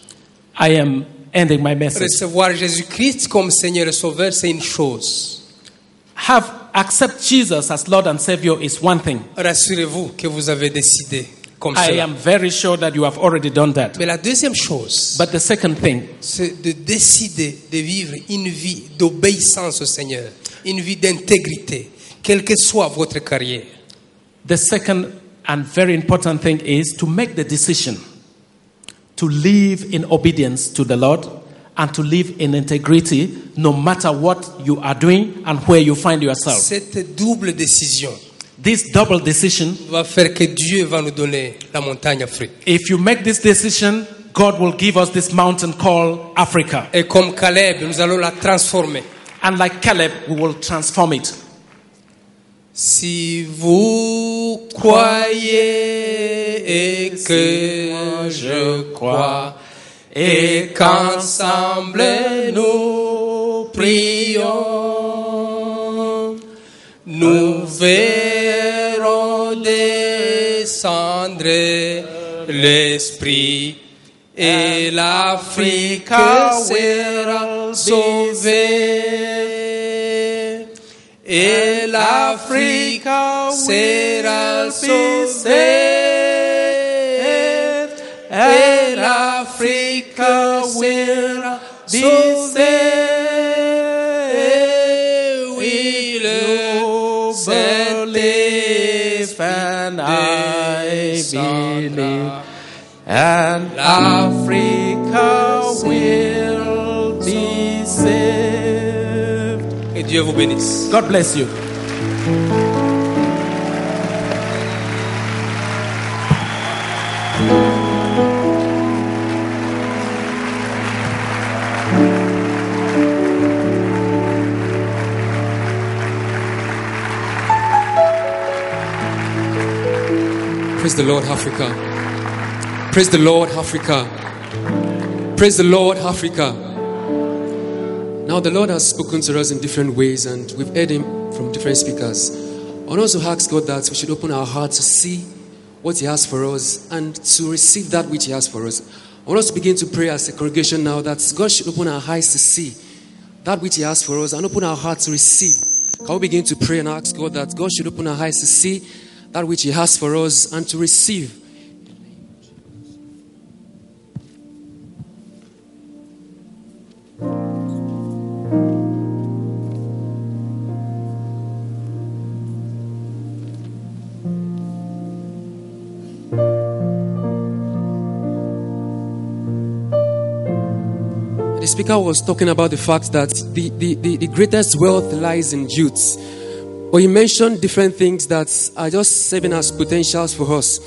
S2: I am ending my message.
S1: Recevoir Jésus-Christ comme Seigneur et Sauveur, c'est une chose.
S2: Accept Jesus as Lord and Savior is one thing.
S1: Rassurez-vous que vous avez décidé comme
S2: I
S1: cela.
S2: am very sure that you have already done that.
S1: Mais la deuxième chose,
S2: But the second thing,
S1: c'est de décider de vivre une vie d'obéissance au Seigneur, une vie d'intégrité, quelle que soit votre carrière.
S2: the second and very important thing is to make the decision to live in obedience to the Lord and to live in integrity no matter what you are doing and where you find yourself.
S1: Cette double décision
S2: This double decision,
S1: va faire que Dieu va nous donner la montagne Afrique.
S2: if you make this decision, God will give us this mountain called Africa.
S1: Et comme Caleb, nous allons la transformer.
S2: And like Caleb, we will transform it.
S1: Si vous croyez et que je crois, et qu'ensemble nous prions, nous verrons descendre l'Esprit et l'Afrique sera sauvée. Et l'Afrique sera sauvée. Et l'Afrique sera sauvée. Oui, le believe
S2: And I believe, and
S1: Africa
S2: will be saved.
S1: Et Dieu vous bénisse.
S2: God bless you.
S3: Praise the Lord, Africa. Praise the Lord, Africa. Praise the Lord, Africa. Now the Lord has spoken to us in different ways, and we've heard Him from different speakers. I want us to ask God that we should open our hearts to see what He has for us and to receive that which He has for us. I want us to begin to pray as a congregation now that God should open our eyes to see that which He has for us and open our hearts to receive. Can we begin to pray and ask God that God should open our eyes to see that which He has for us and to receive? The speaker was talking about the fact that the greatest wealth lies in youths. But he mentioned different things that are just serving as potentials for us.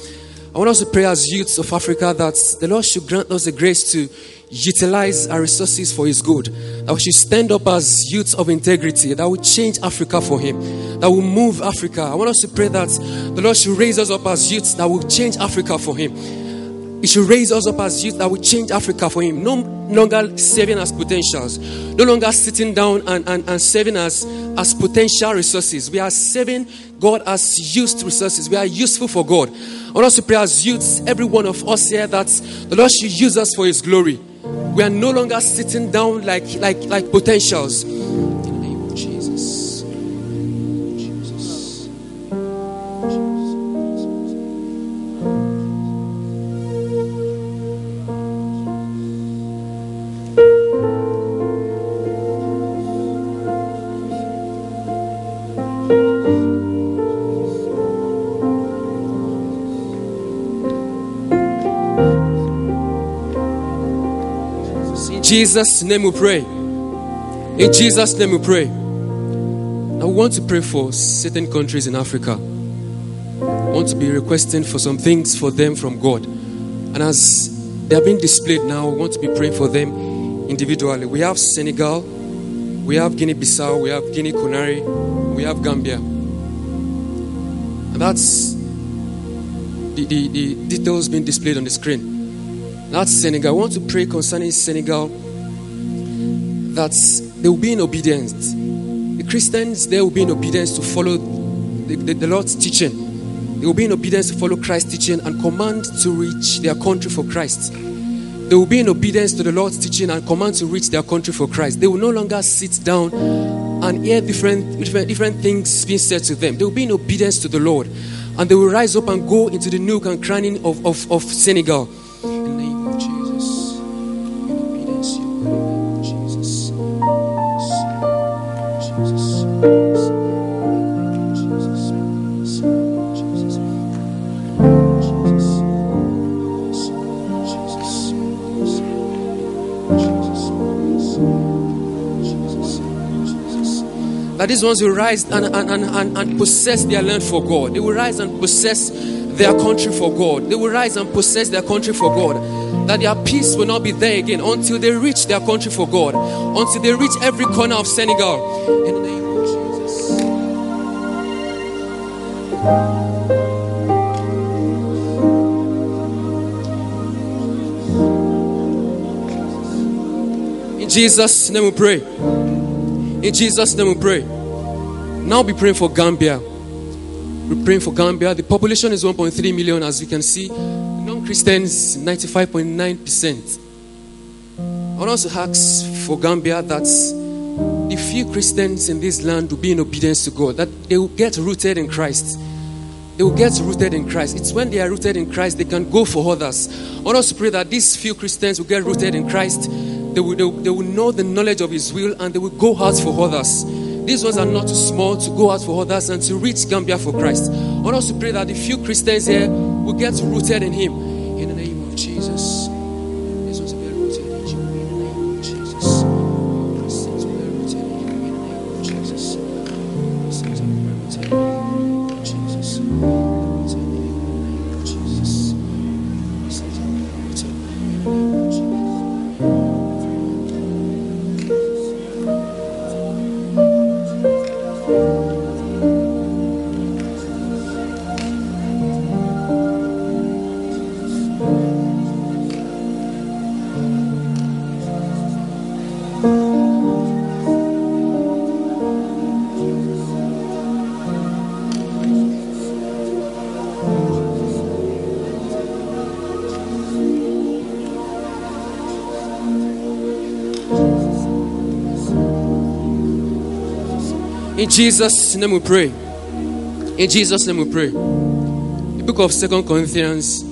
S3: I want us to pray as youths of Africa that the Lord should grant us the grace to utilize our resources for His good. That we should stand up as youths of integrity, that will change Africa for Him, that will move Africa. I want us to pray that the Lord should raise us up as youths that will change Africa for Him. He should raise us up as youth that will change Africa for Him. No longer serving as potentials. No longer sitting down and serving as potential resources. We are serving God as used resources. We are useful for God. I want us to pray as youths, every one of us here, that the Lord should use us for His glory. We are no longer sitting down like potentials. In the name of Jesus. Jesus. In Jesus' name we pray. In Jesus' name we pray. Now we want to pray for certain countries in Africa. We want to be requesting for some things for them from God. And as they are being displayed now, we want to be praying for them individually. We have Senegal, we have Guinea-Bissau, we have Guinea-Conakry, we have Gambia. And that's the details being displayed on the screen. That's Senegal. I want to pray concerning Senegal that they will be in obedience. The Christians, they will be in obedience to follow the Lord's teaching. They will be in obedience to follow Christ's teaching and command to reach their country for Christ. They will be in obedience to the Lord's teaching and command to reach their country for Christ. They will no longer sit down and hear different things being said to them. They will be in obedience to the Lord. and they will rise up and go into the nook and cranny of Senegal. In the name of Jesus. In obedience to your word, Jesus. That these ones will rise and possess their land for God. They will rise and possess their country for God. They will rise and possess their country for God. That their peace will not be there again until they reach their country for God. Until they reach every corner of Senegal. In the name of Jesus. In Jesus' name we pray. In Jesus' name we pray. Now be praying for Gambia. We're praying for Gambia. The population is 1.3 million, as you can see. Non-Christians, 95.9%. I want us to ask for Gambia that the few Christians in this land will be in obedience to God, that they will get rooted in Christ. They will get rooted in Christ. It's when they are rooted in Christ, they can go for others. I want us to pray that these few Christians will get rooted in Christ. They will know the knowledge of His will, and they will go out for others. These ones are not too small to go out for others and to reach Gambia for Christ. I want us to pray that the few Christians here will get rooted in Him. In the name of Jesus. These ones will get rooted in You. In the name of Jesus. Christians will get rooted in You. In the name of Jesus. Christians will get rooted in You. In the name of Jesus. In the name of Jesus. Christians will get rooted in You. In the name of Jesus. In Jesus' name we pray. In Jesus' name we pray. The book of 2 Corinthians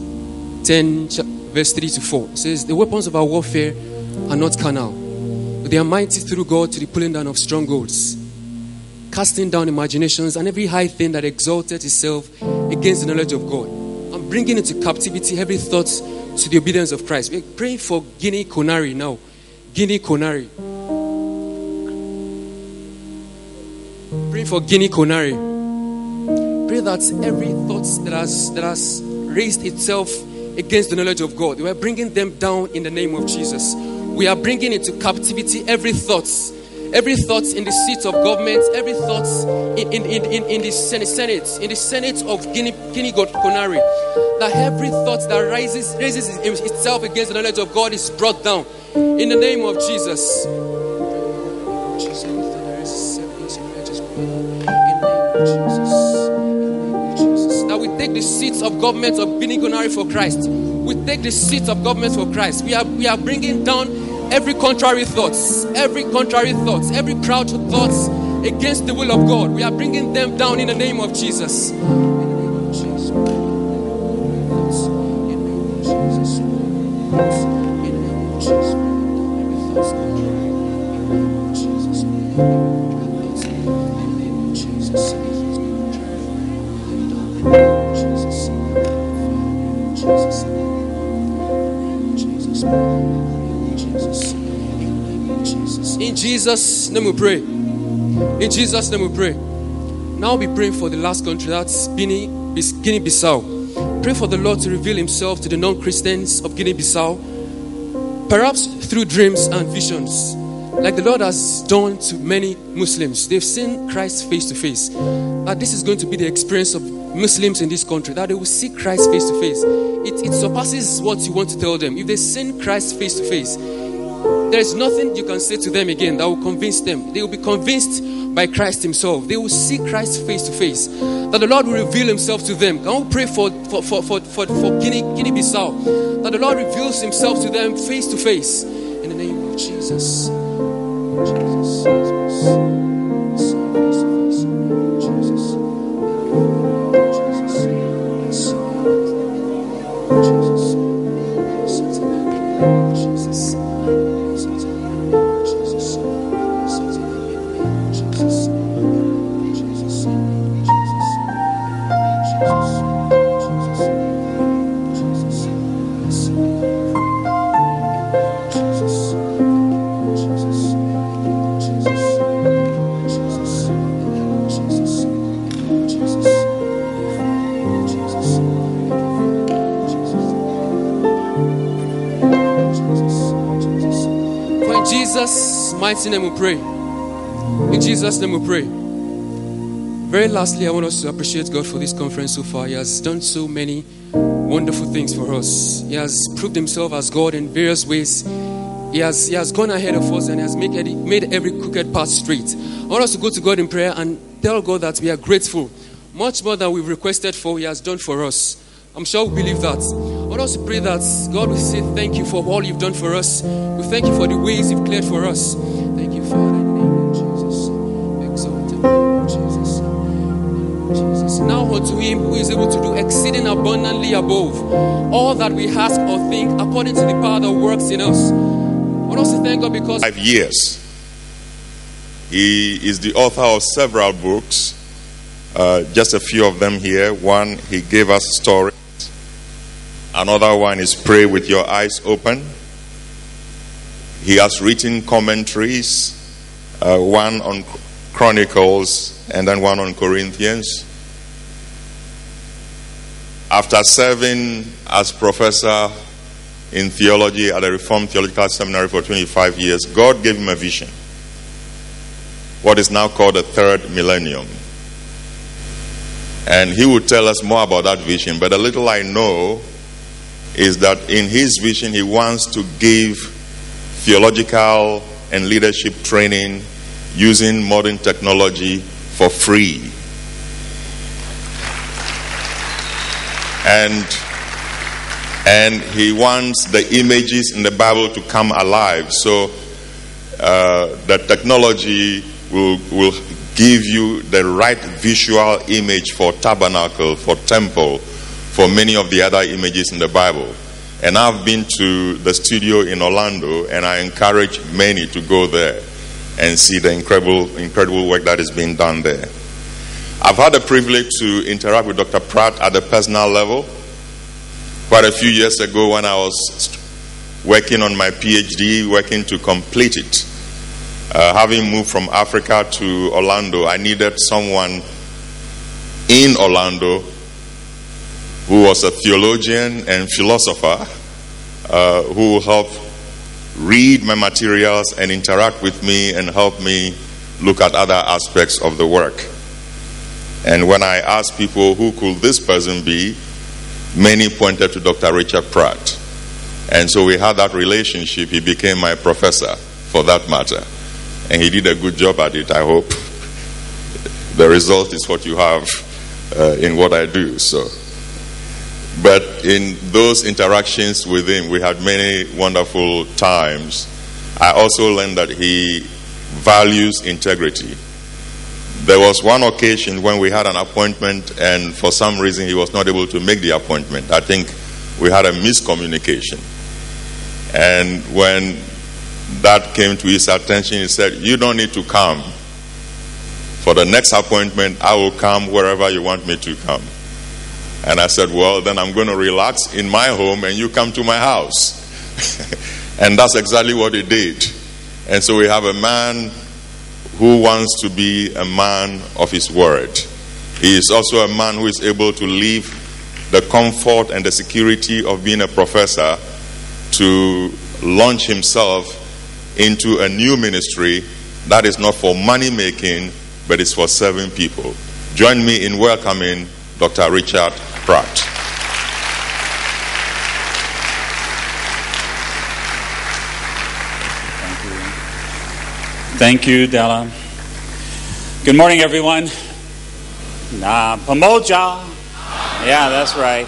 S3: 10, verse 3 to 4 says, the weapons of our warfare are not carnal, but they are mighty through God to the pulling down of strongholds, casting down imaginations and every high thing that exalted itself against the knowledge of God, and bringing into captivity every thought to the obedience of Christ. We're praying for Guinea Conakry now. Guinea Conakry. Pray for Guinea Conakry. Pray that every thought that has raised itself against the knowledge of God, we are bringing them down in the name of Jesus. We are bringing into captivity every thought in the seat of government, every thought in the Senate of Guinea Conakry, that every thought that raises itself against the knowledge of God is brought down in the name of Jesus. Now we take the seats of government of Guinea Conakry for Christ. We take the seats of government for Christ. We are bringing down every contrary thoughts, every proud thoughts against the will of God. We are bringing them down in the name of Jesus. In the name of Jesus. In the name of Jesus. In the name of Jesus. Every thought contrary. In the name of Jesus. In the name of Jesus. In Jesus' name we pray. In Jesus' name we pray. Now be praying for the last country, that's Guinea-Bissau. Pray for the Lord to reveal Himself to the non-Christians of Guinea-Bissau, perhaps through dreams and visions, like the Lord has done to many Muslims. They've seen Christ face to face. That this is going to be the experience of Muslims in this country, that they will see Christ face to face. It surpasses what you want to tell them. If they've seen Christ face to face, there is nothing you can say to them again that will convince them. They will be convinced by Christ Himself. They will see Christ face to face. That the Lord will reveal Himself to them. Can we pray for Guinea-Bissau? That the Lord reveals Himself to them face to face. In the name of Jesus. Jesus. Mighty name we pray. In Jesus' name we pray. Very lastly, I want us to appreciate God for this conference so far. He has done so many wonderful things for us. He has proved himself as God in various ways. He has gone ahead of us and has made every crooked path straight. I want us to go to God in prayer and tell God that we are grateful. Much more than we've requested for, He has done for us. I'm sure we believe that. I want us to pray that God will say thank you for all you've done for us. We thank you for the ways you've cleared for us. Thank you, Father, in the name of Jesus. Exalted Jesus. Jesus. Now unto Him who is able to do exceeding abundantly above all that we ask or think, according to the power that works in us. I want us to thank God because
S4: 5 years. He is the author of several books. Just a few of them here. One, he gave us stories. Another one is Pray with Your Eyes Open. He has written commentaries, one on Chronicles and then one on Corinthians. After serving as professor in theology at the Reformed Theological Seminary for 25 years, God gave him a vision. What is now called the third millennium. And he will tell us more about that vision. But the little I know is that in his vision, he wants to give theological and leadership training using modern technology for free. And he wants the images in the Bible to come alive. So the technology will give you the right visual image for tabernacle, for temple, for many of the other images in the Bible. And I've been to the studio in Orlando, and I encourage many to go there and see the incredible work that is being done there. I've had the privilege to interact with Dr. Pratt at the personal level. Quite a few years ago when I was working on my PhD, working to complete it, having moved from Africa to Orlando, I needed someone in Orlando who was a theologian and philosopher who will help read my materials and interact with me and help me look at other aspects of the work. And when I asked people who could this person be, many pointed to Dr. Richard Pratt. And so we had that relationship. He became my professor, for that matter. And he did a good job at it, I hope. The result is what you have in what I do. But in those interactions with him, we had many wonderful times. I also learned that he values integrity. There was one occasion when we had an appointment, and for some reason he was not able to make the appointment. I think we had a miscommunication. And when that came to his attention, he said, "You don't need to come. For the next appointment, I will come wherever you want me to come." And I said, "Well, then I'm going to relax in my home and you come to my house." And that's exactly what he did. And so we have a man who wants to be a man of his word. He is also a man who is able to leave the comfort and the security of being a professor to launch himself into a new ministry that is not for money making, but is for serving people. Join me in welcoming Dr. Richard Pratt.
S5: Thank you, Della. Good morning, everyone. Pamoja. Yeah, that's right.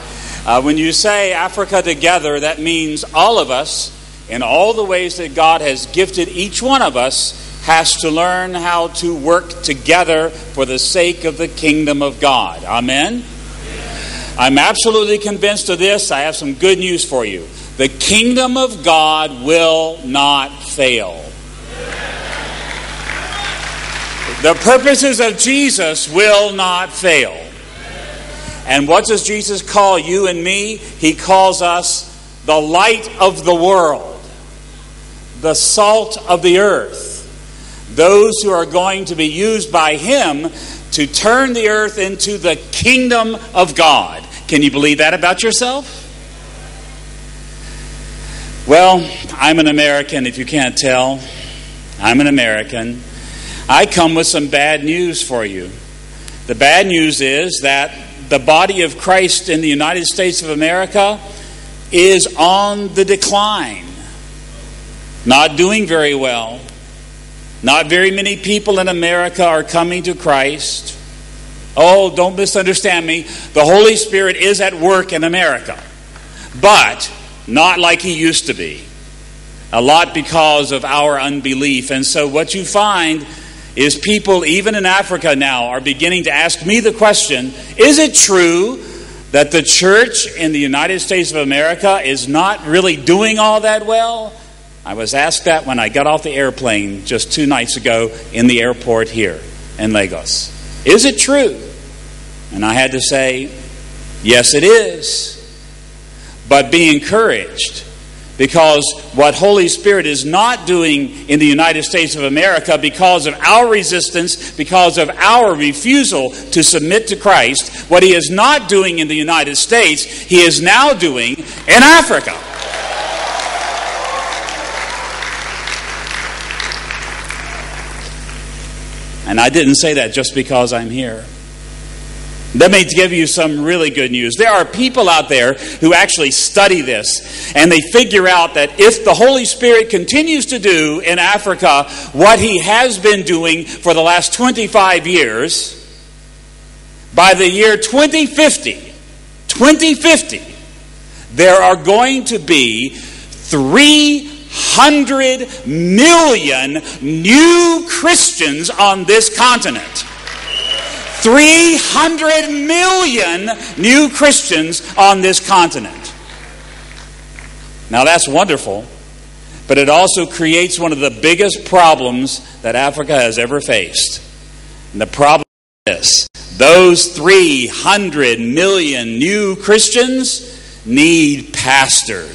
S5: When you say Africa together, that means all of us, in all the ways that God has gifted each one of us, has to learn how to work together for the sake of the kingdom of God. Amen? I'm absolutely convinced of this. I have some good news for you. The kingdom of God will not fail. The purposes of Jesus will not fail. And what does Jesus call you and me? He calls us the light of the world, the salt of the earth, those who are going to be used by Him to turn the earth into the kingdom of God. Can you believe that about yourself? Well, I'm an American, if you can't tell. I'm an American. I come with some bad news for you. The bad news is that the body of Christ in the United States of America is on the decline. Not doing very well. Not very many people in America are coming to Christ. Oh, don't misunderstand me. The Holy Spirit is at work in America. But not like He used to be. A lot because of our unbelief. And so what you find is people, even in Africa now, are beginning to ask me the question, is it true that the church in the United States of America is not really doing all that well? I was asked that when I got off the airplane just 2 nights ago in the airport here in Lagos. Is it true? And I had to say, yes, it is. But be encouraged, because what Holy Spirit is not doing in the United States of America, because of our resistance, because of our refusal to submit to Christ, what He is not doing in the United States, He is now doing in Africa. And I didn't say that just because I'm here. Let me give you some really good news. There are people out there who actually study this, and they figure out that if the Holy Spirit continues to do in Africa what He has been doing for the last 25 years, by the year 2050, there are going to be 300 million new Christians on this continent. 300 million new Christians on this continent. Now that's wonderful, but it also creates one of the biggest problems that Africa has ever faced. And the problem is this: those 300 million new Christians need pastors.